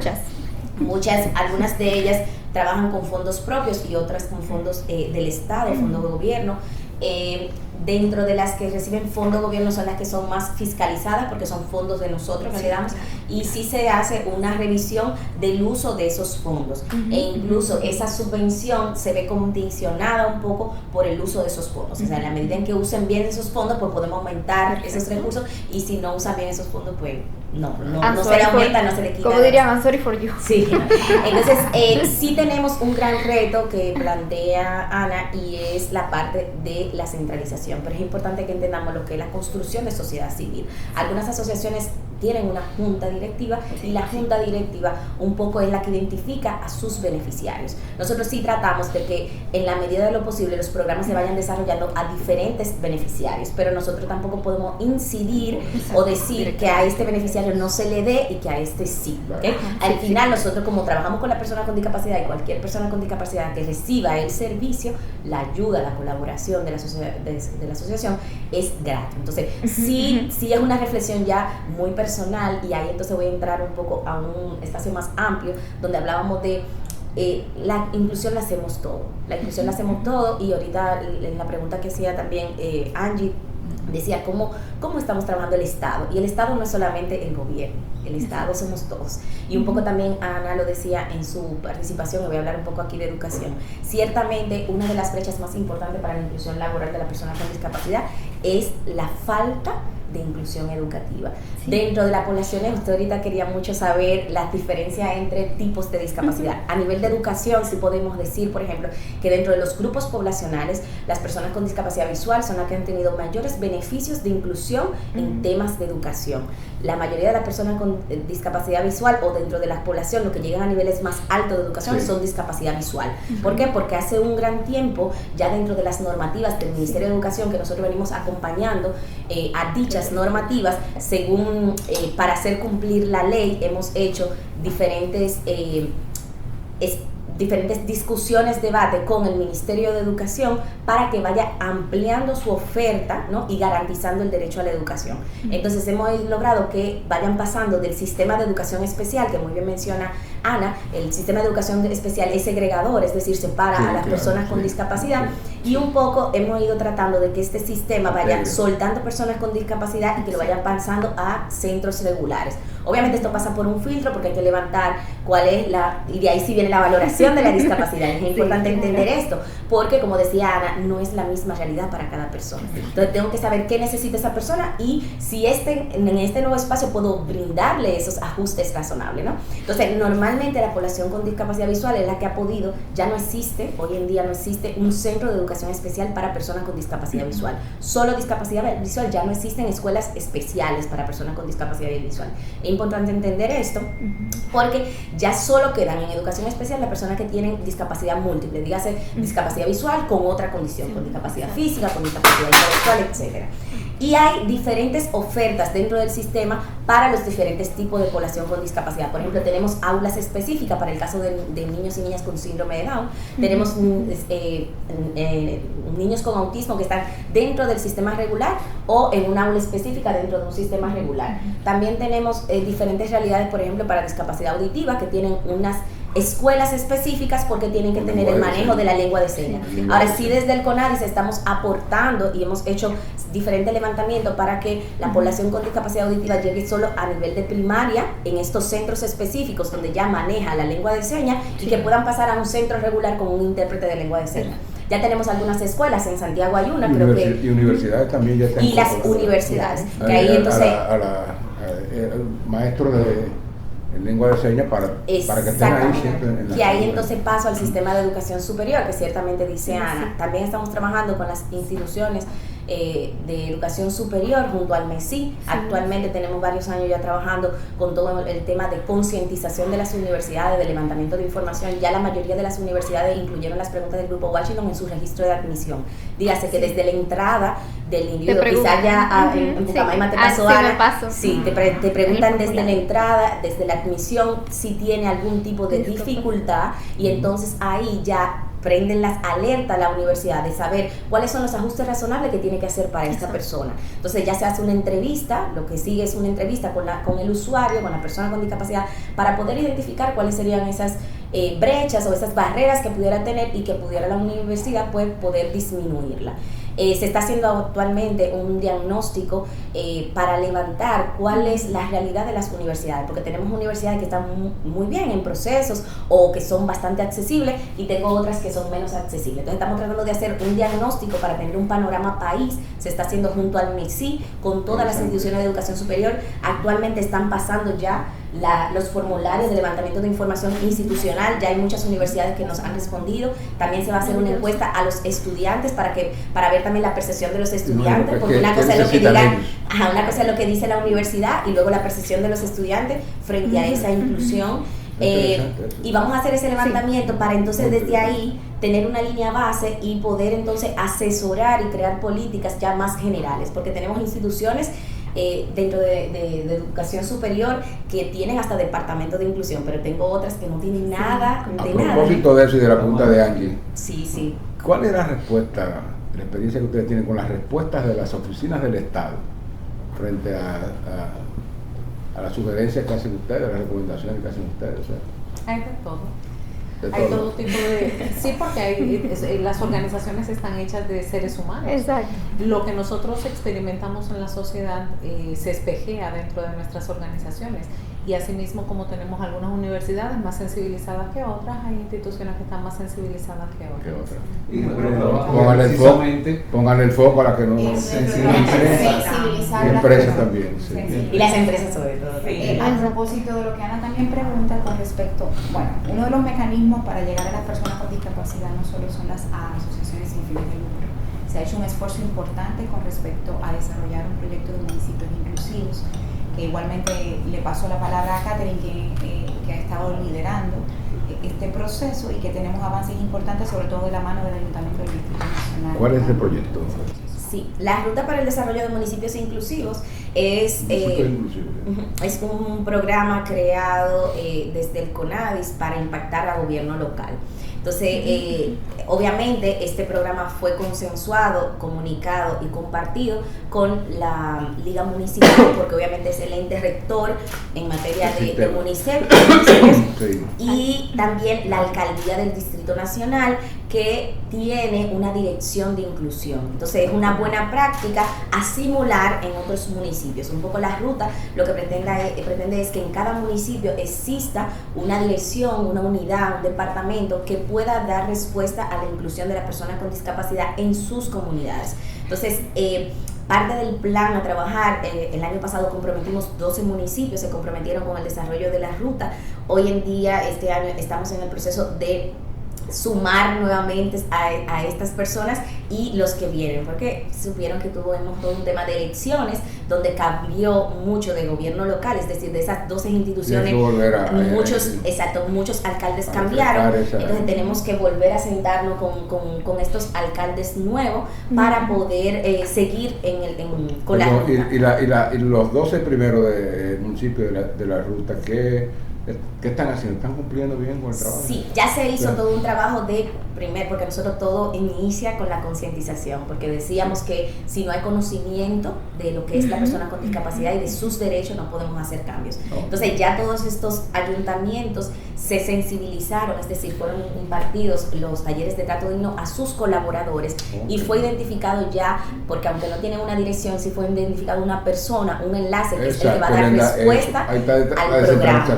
Muchas, algunas de ellas trabajan con fondos propios y otras con fondos del Estado, fondos de gobierno. Dentro de las que reciben fondo gobierno son las que son más fiscalizadas, porque son fondos de nosotros que le damos, y sí se hace una revisión del uso de esos fondos, e incluso esa subvención se ve condicionada un poco por el uso de esos fondos. O sea, en la medida en que usen bien esos fondos, pues podemos aumentar esos recursos, y si no usan bien esos fondos, pues no se le aumenta, no se le quita. Como dirían, I'm sorry for you. Sí. Entonces, sí tenemos un gran reto que plantea Ana, y es la parte de la centralización. Pero es importante que entendamos lo que es la construcción de sociedad civil. Algunas asociaciones tienen una junta directiva, y la junta directiva un poco es la que identifica a sus beneficiarios. Nosotros sí tratamos de que en la medida de lo posible los programas se vayan desarrollando a diferentes beneficiarios, pero nosotros tampoco podemos incidir o decir que a este beneficiario no se le dé y que a este sí, ¿okay? Al final nosotros, como trabajamos con la persona con discapacidad, y cualquier persona con discapacidad que reciba el servicio, la ayuda, la colaboración de la asociación es gratis. Entonces sí es una reflexión ya muy personal, y ahí entonces voy a entrar un poco a un espacio más amplio donde hablábamos de la inclusión la hacemos todo, y ahorita en la pregunta que hacía también Angie decía cómo estamos trabajando el Estado, y el Estado no es solamente el gobierno, el Estado somos todos, y un poco también Ana lo decía en su participación, y voy a hablar un poco aquí de educación. Ciertamente una de las brechas más importantes para la inclusión laboral de la persona con discapacidad es la falta de inclusión educativa. Sí. Dentro de la población, usted ahorita quería mucho saber la diferencia entre tipos de discapacidad. A nivel de educación, sí podemos decir, por ejemplo, que dentro de los grupos poblacionales, las personas con discapacidad visual son las que han tenido mayores beneficios de inclusión en temas de educación. La mayoría de las personas con discapacidad visual o dentro de la población, lo que llegan a niveles más altos de educación, son discapacidad visual. ¿Por qué? Porque hace un gran tiempo, ya dentro de las normativas del Ministerio de Educación, que nosotros venimos acompañando a dichas normativas, según para hacer cumplir la ley, hemos hecho diferentes discusiones, debate con el Ministerio de Educación para que vaya ampliando su oferta, ¿no? Y garantizando el derecho a la educación. Entonces hemos logrado que vayan pasando del sistema de educación especial, que muy bien menciona Ana, el sistema de educación especial es segregador, es decir, separa a las personas con discapacidad, y un poco hemos ido tratando de que este sistema vaya soltando personas con discapacidad y que lo vayan pasando a centros regulares. Obviamente esto pasa por un filtro porque hay que levantar cuál es y de ahí sí viene la valoración de la discapacidad. Es importante entender esto, porque como decía Ana, no es la misma realidad para cada persona. Entonces tengo que saber qué necesita esa persona y si en este nuevo espacio puedo brindarle esos ajustes razonables, ¿no? Entonces normalmente la población con discapacidad visual es la que ha podido, ya no existe, hoy en día no existe un centro de educación especial para personas con discapacidad visual. Solo discapacidad visual, ya no existen escuelas especiales para personas con discapacidad visual. Es importante entender esto porque ya solo quedan en educación especial las personas que tienen discapacidad múltiple, dígase discapacidad visual con otra condición, con discapacidad física, con discapacidad intelectual, etcétera. Y hay diferentes ofertas dentro del sistema para los diferentes tipos de población con discapacidad. Por ejemplo, tenemos aulas específicas para el caso de niños y niñas con síndrome de Down. Tenemos niños con autismo que están dentro del sistema regular o en una aula específica dentro de un sistema regular. También tenemos diferentes realidades, por ejemplo, para discapacidad auditiva, que tienen unas escuelas específicas porque tienen que tener el manejo de la lengua de señas. Ahora sí, desde el CONADIS estamos aportando y hemos hecho diferentes levantamientos para que la población con discapacidad auditiva llegue solo a nivel de primaria en estos centros específicos donde ya maneja la lengua de señas y que puedan pasar a un centro regular con un intérprete de lengua de señas. Ya tenemos algunas escuelas, en Santiago hay una, creo que... Y universidades también ya están... Y las universidades, que ahí entonces... maestros de lengua de señas para que estén ahí siempre en la... Y ahí entonces paso al sistema de educación superior, que ciertamente dice Ana. También estamos trabajando con las instituciones de educación superior junto al MESI. Actualmente tenemos varios años ya trabajando con todo el tema de concientización de las universidades, de levantamiento de información. Ya la mayoría de las universidades incluyeron las preguntas del Grupo Washington en su registro de admisión. Dígase que desde la entrada del individuo, quizás ya en Pucamaima te pasó, Ana, sí, te preguntan desde la entrada, desde la admisión, si tiene algún tipo de dificultad, y entonces ahí ya prenden las alertas a la universidad de saber cuáles son los ajustes razonables que tiene que hacer para esta persona. Entonces ya se hace una entrevista, lo que sigue es una entrevista con el usuario, con la persona con discapacidad, para poder identificar cuáles serían esas brechas o esas barreras que pudiera tener y que pudiera la universidad poder disminuirla. Se está haciendo actualmente un diagnóstico para levantar cuál es la realidad de las universidades, porque tenemos universidades que están muy bien en procesos o que son bastante accesibles, y tengo otras que son menos accesibles. Entonces estamos tratando de hacer un diagnóstico para tener un panorama país. Se está haciendo junto al MESI con todas las instituciones de educación superior. Actualmente están pasando ya los formularios de levantamiento de información institucional. Ya hay muchas universidades que nos han respondido. También se va a hacer una encuesta a los estudiantes para ver también la percepción de los estudiantes, porque una cosa es lo que digan, una cosa es lo que dice la universidad y luego la percepción de los estudiantes frente a esa inclusión. Y vamos a hacer ese levantamiento para entonces desde ahí tener una línea base y poder entonces asesorar y crear políticas ya más generales, porque tenemos instituciones dentro de educación superior que tienen hasta departamento de inclusión, pero tengo otras que no tienen nada de nada. A propósito de eso y de la pregunta de Angie, sí. ¿Cuál es la respuesta, la experiencia que ustedes tienen con las respuestas de las oficinas del Estado frente a las sugerencias que hacen ustedes, a las recomendaciones que hacen ustedes? O sea, hay de todo. Hay todo tipo de... Sí, porque las organizaciones están hechas de seres humanos. Exacto. Lo que nosotros experimentamos en la sociedad se espejea dentro de nuestras organizaciones. y asimismo como tenemos algunas universidades más sensibilizadas que otras, hay instituciones que están más sensibilizadas que otras. Y nuestro trabajo Póngale precisamente el foco a la que no sensibilizar y a las empresas personas. también, sí. Y las empresas sobre todo. A propósito de lo que Ana también pregunta con respecto, bueno, uno de los mecanismos para llegar a las personas con discapacidad no solo son las asociaciones sin fines de lucro. Se ha hecho un esfuerzo importante con respecto a desarrollar un proyecto de municipios inclusivos, que igualmente le paso la palabra a Catherine, que ha estado liderando este proceso y que tenemos avances importantes, sobre todo de la mano del Ayuntamiento del Distrito Nacional. ¿Cuál es el proyecto? Sí, la Ruta para el Desarrollo de Municipios Inclusivos es un programa creado desde el CONADIS para impactar al gobierno local. Entonces, obviamente, este programa fue consensuado, comunicado y compartido con la Liga Municipal, porque obviamente es el ente rector en materia de municipios, y también la Alcaldía del Distrito Nacional, que tiene una dirección de inclusión. Entonces, es una buena práctica a simular en otros municipios. Un poco la ruta lo que pretende es que en cada municipio exista una dirección, una unidad, un departamento que pueda dar respuesta a la inclusión de las personas con discapacidad en sus comunidades. Entonces, parte del plan a trabajar, el año pasado comprometimos 12 municipios, se comprometieron con el desarrollo de la ruta. Hoy en día, este año, estamos en el proceso de sumar nuevamente a estas personas y los que vienen, porque supieron que tuvimos todo un tema de elecciones donde cambió mucho de gobierno local, es decir, de esas 12 instituciones, muchos alcaldes cambiaron, entonces tenemos que volver a sentarnos con estos alcaldes nuevos para poder seguir con la ruta. Y los 12 primeros municipios de la ruta, ¿qué están haciendo? ¿Están cumpliendo bien con el trabajo? Sí, ya se hizo todo un trabajo porque nosotros todo inicia con la concientización, porque decíamos que si no hay conocimiento de lo que es la persona con discapacidad y de sus derechos, no podemos hacer cambios. Entonces ya todos estos ayuntamientos se sensibilizaron, es decir, fueron impartidos los talleres de trato digno a sus colaboradores y fue identificado ya, porque aunque no tienen una dirección, sí fue identificado una persona, un enlace que es el que va a dar respuesta al programa.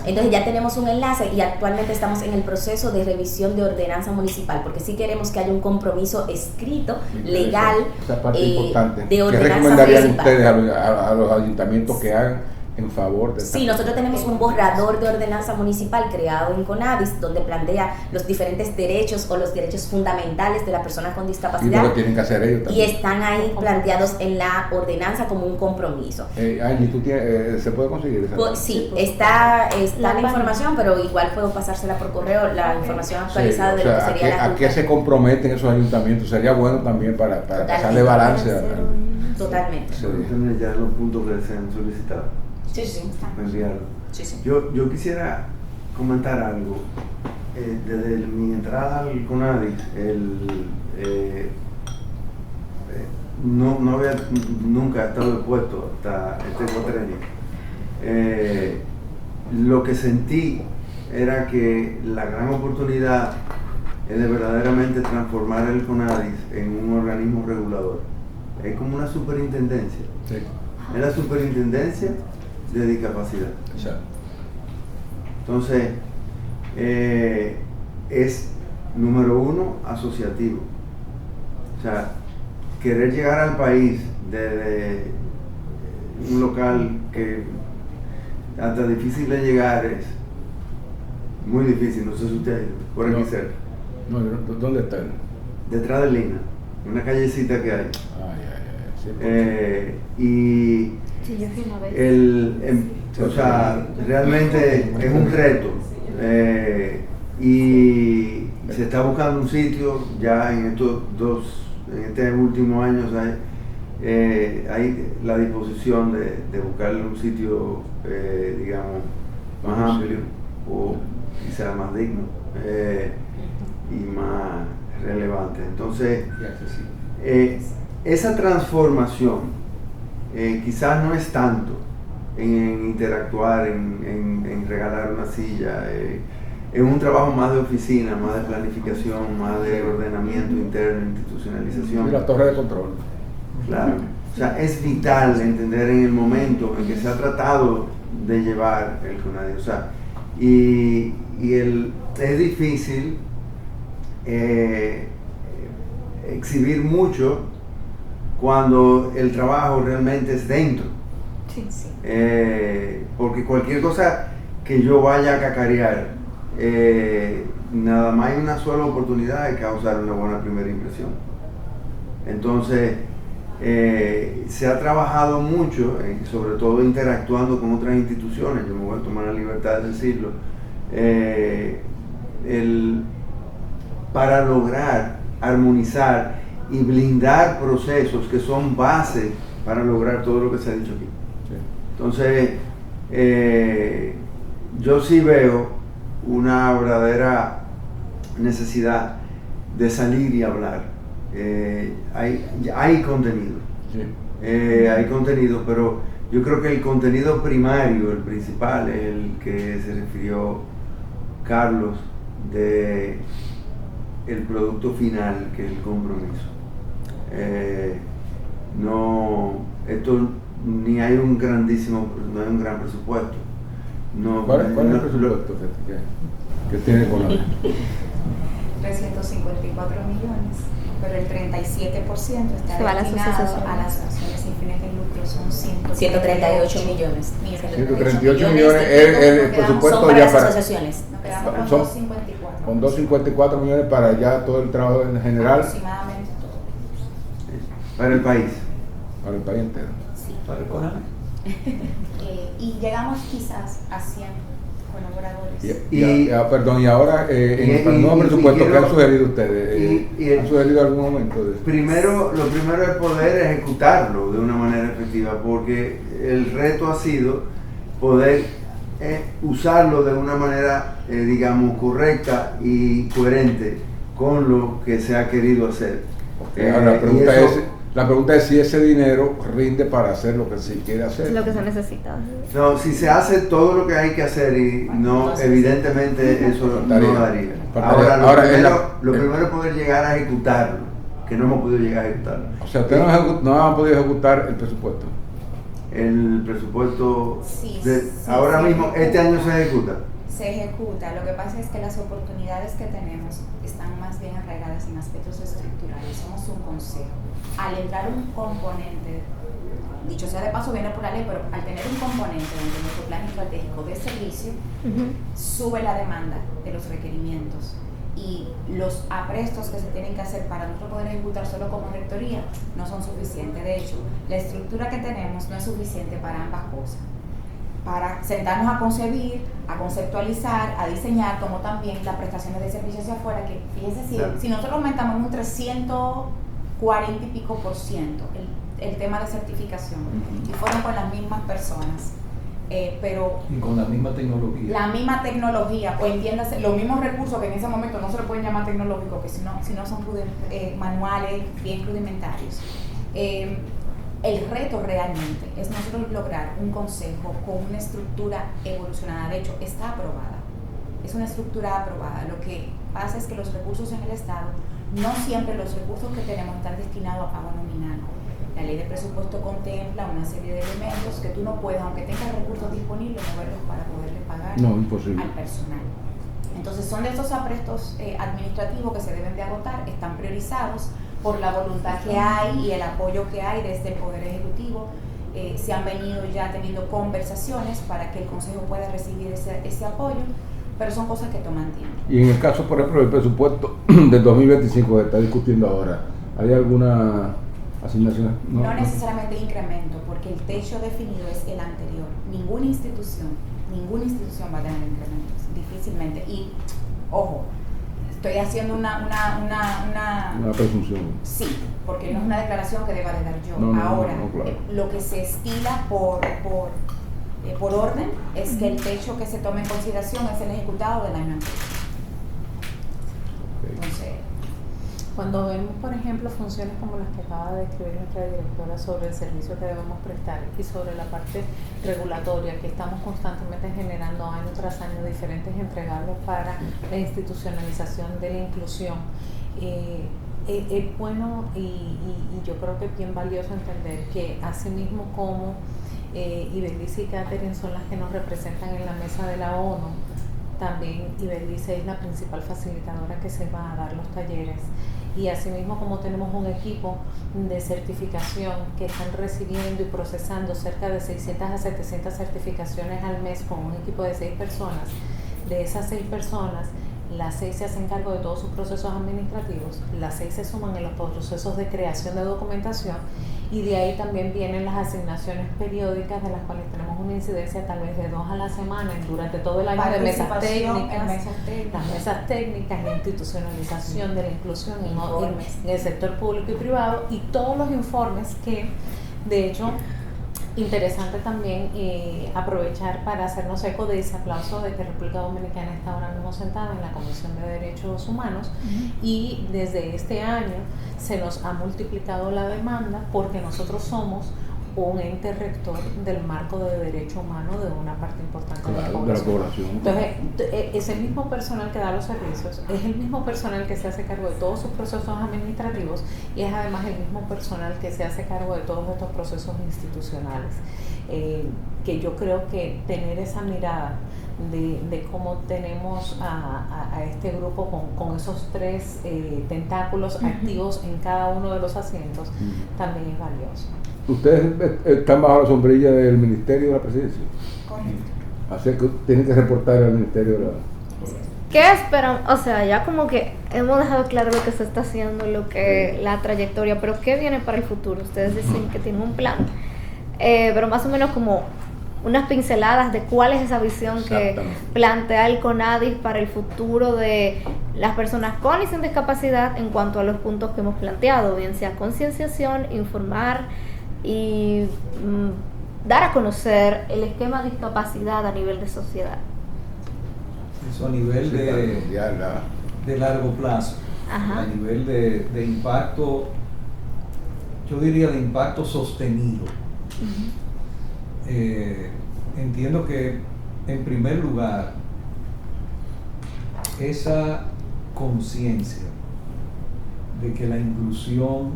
Entonces ya tenemos un enlace y actualmente estamos en el proceso de revisión de ordenanza municipal, porque sí queremos que haya un compromiso escrito, legal, esa parte importante. De ordenanza ¿Qué recomendarían municipal ustedes a los ayuntamientos que hagan en favor de esta? Sí, nosotros tenemos un borrador de ordenanza municipal creado en CONADIS donde plantea los diferentes derechos o los derechos fundamentales de las personas con discapacidad. Y lo que tienen que hacer ellos también. Y están ahí planteados en la ordenanza como un compromiso. Angie, ¿se puede conseguir esa? Pues, sí, está la información, pero igual puedo pasársela por correo, la información actualizada de lo que sería la ruta. ¿A qué se comprometen esos ayuntamientos? Sería bueno también para pasarle balance. Totalmente. Sí. Ya los puntos que se han solicitado. Sí. Enviarlo. Sí. Yo quisiera comentar algo. Desde mi entrada al CONADIS, no había nunca estado expuesto hasta este cuatrenio. Lo que sentí era que la gran oportunidad es de verdaderamente transformar el CONADIS en un organismo regulador. Es como una superintendencia. Sí. Es la superintendencia de discapacidad. Exacto. Entonces, es número uno, asociativo. O sea, querer llegar al país desde un local que hasta difícil de llegar es muy difícil, no sé si usted por aquí cerca. No, ¿dónde está? Detrás de Lina, una callecita que hay. Y sí, yo fui una vez. o sea, realmente es un reto y se está buscando un sitio ya en este último año, hay la disposición de buscarle un sitio, digamos, más amplio o quizá más digno y más relevante. Entonces, esa transformación quizás no es tanto en interactuar, en regalar una silla, es un trabajo más de oficina, más de planificación, más de ordenamiento interno, institucionalización. Y la torre de control. Claro. O sea, es vital entender en el momento en que se ha tratado de llevar el CONADI. O sea, es difícil exhibir mucho cuando el trabajo realmente es dentro. Sí, sí. Porque cualquier cosa que yo vaya a cacarear, nada más hay una sola oportunidad de causar una buena primera impresión. Entonces, se ha trabajado mucho, sobre todo interactuando con otras instituciones, yo me voy a tomar la libertad de decirlo, para lograr armonizar y blindar procesos que son base para lograr todo lo que se ha dicho aquí. Sí. Entonces, yo sí veo una verdadera necesidad de salir y hablar. Hay contenido, sí. Hay contenido, pero yo creo que el contenido primario, el principal, es el que se refirió Carlos, de el producto final, que es el compromiso. Esto ni hay un gran presupuesto. ¿Cuál es el presupuesto que tiene con la 354 millones, pero el 37% está destinado a las asociaciones sin fines de lucro, son 138 millones. 138 millones el presupuesto son para ya las para asociaciones. Nos quedamos con 254. Con 254 millones para ya todo el trabajo en general. Aproximadamente todo. Para el país. Para el país entero. Sí. Para el CONADI. Y llegamos quizás a 100 colaboradores. Y ahora en el nuevo presupuesto, ¿qué han sugerido ustedes? ¿Han sugerido algún momento? Lo primero es poder ejecutarlo de una manera efectiva, porque el reto ha sido poder usarlo de una manera, digamos, correcta y coherente con lo que se ha querido hacer. Ahora, la pregunta es si ese dinero rinde para hacer lo que se quiere hacer. Lo que se necesita. No, si se hace todo lo que hay que hacer y evidentemente eso no daría. Ahora, lo primero es poder llegar a ejecutarlo, que no hemos podido llegar a ejecutarlo. O sea, ustedes no han podido ejecutar el presupuesto. El presupuesto ahora se mismo, este año se ejecuta. Se ejecuta, lo que pasa es que las oportunidades que tenemos están más bien arraigadas en aspectos estructurales. Somos un consejo. Al entrar un componente, dicho sea de paso, viene por la ley, pero al tener un componente dentro de nuestro plan estratégico de servicio, sube la demanda de los requerimientos y los aprestos que se tienen que hacer para nosotros poder ejecutar solo como rectoría no son suficientes. De hecho, la estructura que tenemos no es suficiente para ambas cosas. Para sentarnos a concebir, a conceptualizar, a diseñar, como también las prestaciones de servicios hacia afuera, que fíjense, si nosotros aumentamos un 340 y pico % el tema de certificación, y fueron con las mismas personas, pero y con la misma tecnología. La misma tecnología, o entiéndase, los mismos recursos que en ese momento no se le pueden llamar tecnológicos, que si no son manuales bien rudimentarios. El reto realmente es nosotros lograr un consejo con una estructura evolucionada. De hecho, está aprobada. Es una estructura aprobada. Lo que pasa es que los recursos en el Estado, no siempre los recursos que tenemos están destinados a pago nominal. La ley de presupuesto contempla una serie de elementos que tú no puedes, aunque tengas recursos disponibles, moverlos para poderle pagar al personal. Entonces son de esos aprestos administrativos que se deben de agotar, están priorizados por la voluntad que hay y el apoyo que hay desde el Poder Ejecutivo. Se han venido ya teniendo conversaciones para que el Consejo pueda recibir ese apoyo, pero son cosas que toman tiempo. Y en el caso, por ejemplo, del presupuesto del 2025 que está discutiendo ahora, ¿hay alguna asignación? No necesariamente incremento, porque el techo definido es el anterior. Ninguna institución va a tener incrementos, difícilmente. Y, ojo, estoy haciendo una presunción. Sí, porque no es una declaración que deba de dar yo. Claro. Lo que se estila por orden es que el techo que se tome en consideración es el ejecutado del año anterior. Entonces, cuando vemos, por ejemplo, funciones como las que acaba de describir nuestra directora sobre el servicio que debemos prestar y sobre la parte regulatoria que estamos constantemente generando año tras año diferentes entregables para la institucionalización de la inclusión, Es bueno y yo creo que es bien valioso entender que así mismo como Ibelice y Catherine son las que nos representan en la mesa de la ONU, también Ibelice es la principal facilitadora que se va a dar los talleres. Y asimismo como tenemos un equipo de certificación que están recibiendo y procesando cerca de 600 a 700 certificaciones al mes con un equipo de 6 personas, de esas 6 personas, las 6 se hacen cargo de todos sus procesos administrativos, las 6 se suman en los procesos de creación de documentación y de ahí también vienen las asignaciones periódicas de las cuales tenemos una incidencia tal vez de 2 a la semana durante todo el año de mesas técnicas, las mesas técnicas, la institucionalización de la inclusión en el sector público y privado y todos los informes que de hecho interesante también aprovechar para hacernos eco de ese aplauso de que República Dominicana está ahora mismo sentada en la Comisión de Derechos Humanos y desde este año se nos ha multiplicado la demanda porque nosotros somos un ente rector del marco de derecho humano de una parte importante de la población. Entonces, es el mismo personal que da los servicios, es el mismo personal que se hace cargo de todos sus procesos administrativos y es además el mismo personal que se hace cargo de todos estos procesos institucionales. Que yo creo que tener esa mirada de cómo tenemos a este grupo con esos 3 tentáculos activos en cada uno de los asientos también es valioso. Ustedes están bajo la sombrilla del Ministerio de la Presidencia. Correcto. Así que tienen que reportar al Ministerio de la... ¿Qué esperan? O sea, ya como que hemos dejado claro lo que se está haciendo, lo que la trayectoria, pero ¿qué viene para el futuro? Ustedes dicen que tienen un plan, pero más o menos como unas pinceladas de cuál es esa visión que plantea el CONADIS para el futuro de las personas con y sin discapacidad en cuanto a los puntos que hemos planteado, bien sea concienciación, informar y dar a conocer el esquema de discapacidad a nivel de sociedad. Eso a nivel de largo plazo. Ajá. A nivel de impacto, yo diría de impacto sostenido. Entiendo que en primer lugar esa conciencia de que la inclusión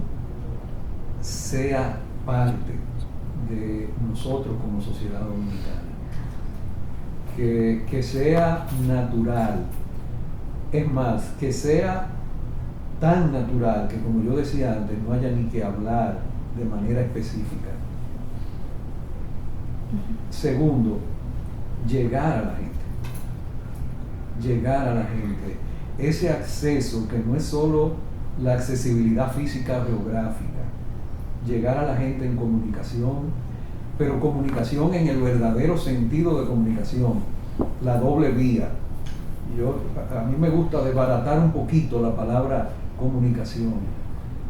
sea parte de nosotros como sociedad dominicana, que sea natural, es más, que sea tan natural que, como yo decía antes, no haya ni que hablar de manera específica. Segundo, llegar a la gente, ese acceso que no es solo la accesibilidad física geográfica, llegar a la gente en comunicación, pero comunicación en el verdadero sentido de comunicación, la doble vía. A mí me gusta desbaratar un poquito la palabra comunicación.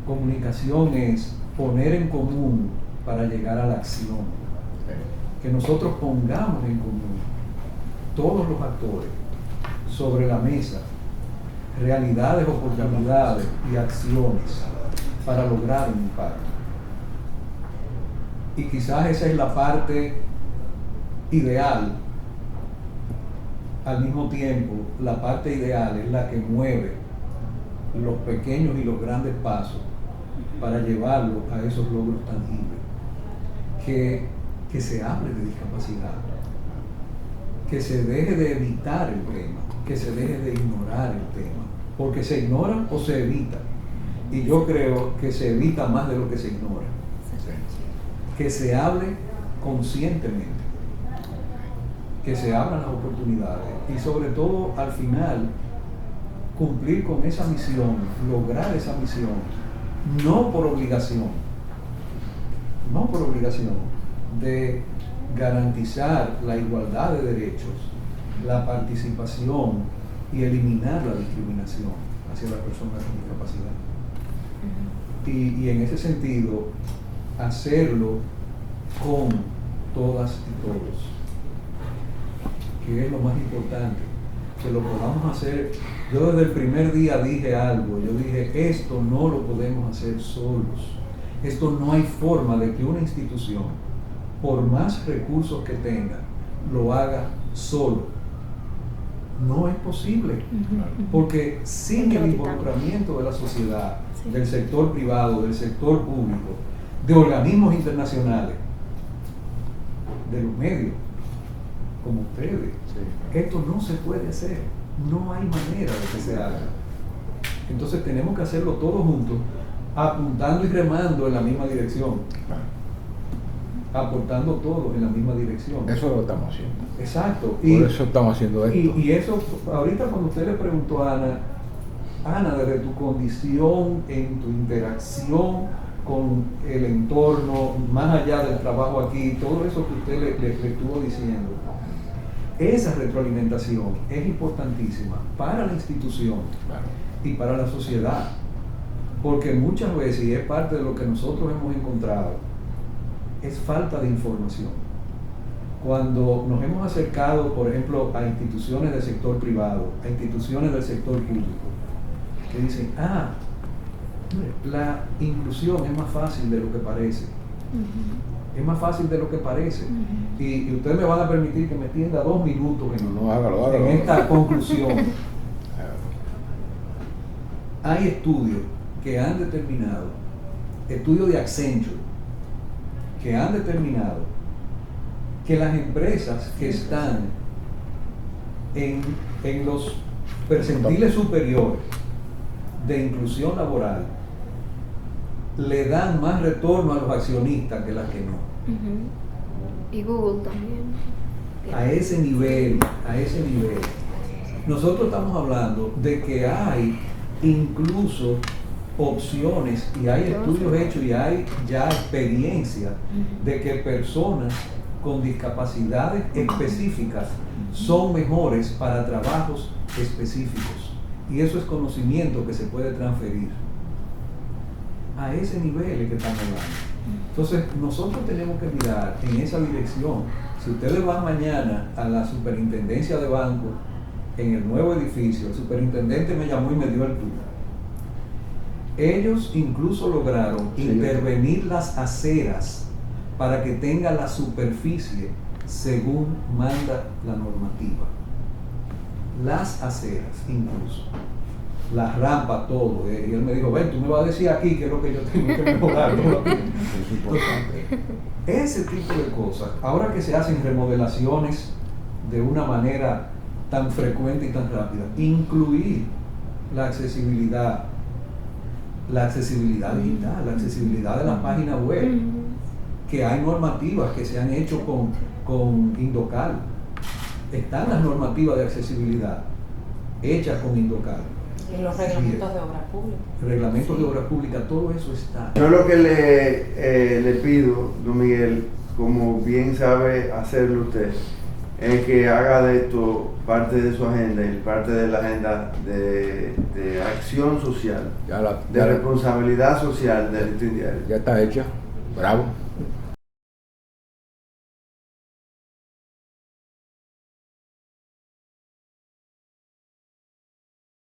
Comunicación es poner en común para llegar a la acción. Que nosotros pongamos en común todos los actores sobre la mesa realidades, oportunidades y acciones para lograr un impacto. Y quizás esa es la parte ideal. Al mismo tiempo, la parte ideal es la que mueve los pequeños y los grandes pasos para llevarlos a esos logros tangibles. Que se hable de discapacidad, que se deje de evitar el tema, que se deje de ignorar el tema, porque se ignora o se evita. Y yo creo que se evita más de lo que se ignora. Que se hable conscientemente, que se abran las oportunidades y sobre todo al final cumplir con esa misión, lograr esa misión, no por obligación, de garantizar la igualdad de derechos, la participación y eliminar la discriminación hacia las personas con discapacidad. Y en ese sentido, hacerlo con todas y todos, que es lo más importante, que lo podamos hacer. Yo desde el primer día dije algo, yo dije, esto no lo podemos hacer solos. Esto no hay forma de que una institución, por más recursos que tenga, lo haga solo. No es posible, porque sin el involucramiento de la sociedad, del sector privado, del sector público, de organismos internacionales, de los medios, como ustedes, esto no se puede hacer, no hay manera de que se haga. Entonces tenemos que hacerlo todos juntos, apuntando y remando en la misma dirección, aportando todos en la misma dirección. Eso lo estamos haciendo. Exacto. Por eso estamos haciendo esto. Y eso, ahorita cuando usted le preguntó a Ana, desde tu condición, en tu interacción con el entorno, más allá del trabajo aquí, todo eso que usted le estuvo diciendo, esa retroalimentación es importantísima para la institución y para la sociedad, porque muchas veces, y es parte de lo que nosotros hemos encontrado, es falta de información. Cuando nos hemos acercado, por ejemplo, a instituciones del sector privado, a instituciones del sector público, que dicen, la inclusión es más fácil de lo que parece. Es más fácil de lo que parece. Y ustedes me van a permitir que me extienda 2 minutos hágalo. En esta conclusión. Hay estudios que han determinado, estudios de Accenture, que han determinado que las empresas que están en los percentiles superiores de inclusión laboral le dan más retorno a los accionistas que las que no. Y Google también. A ese nivel. Nosotros estamos hablando de que hay incluso opciones y hay estudios hechos y hay ya experiencia de que personas con discapacidades específicas son mejores para trabajos específicos, y eso es conocimiento que se puede transferir. A ese nivel es que estamos hablando. Entonces nosotros tenemos que mirar en esa dirección. Si ustedes van mañana a la superintendencia de banco en el nuevo edificio, el superintendente me llamó y me dio el tour. Ellos incluso lograron intervenir las aceras para que tenga la superficie según manda la normativa. Las aceras incluso. La rampa, todo. Y él me dijo, ven, tú me vas a decir aquí qué es lo que yo tengo que mejorar. Es importante. Ese tipo de cosas, ahora que se hacen remodelaciones de una manera tan frecuente y tan rápida, incluir la accesibilidad digital, la accesibilidad de la página web, que hay normativas que se han hecho con Indocal. Están las normativas de accesibilidad hechas con Indocal. Y los reglamentos de obra pública. Reglamentos de obra pública, todo eso está. Yo lo que le pido, don Miguel, como bien sabe hacerlo usted, es que haga de esto parte de su agenda y parte de la agenda de acción social, de responsabilidad social del Listín Diario. Ya está hecha. Bravo.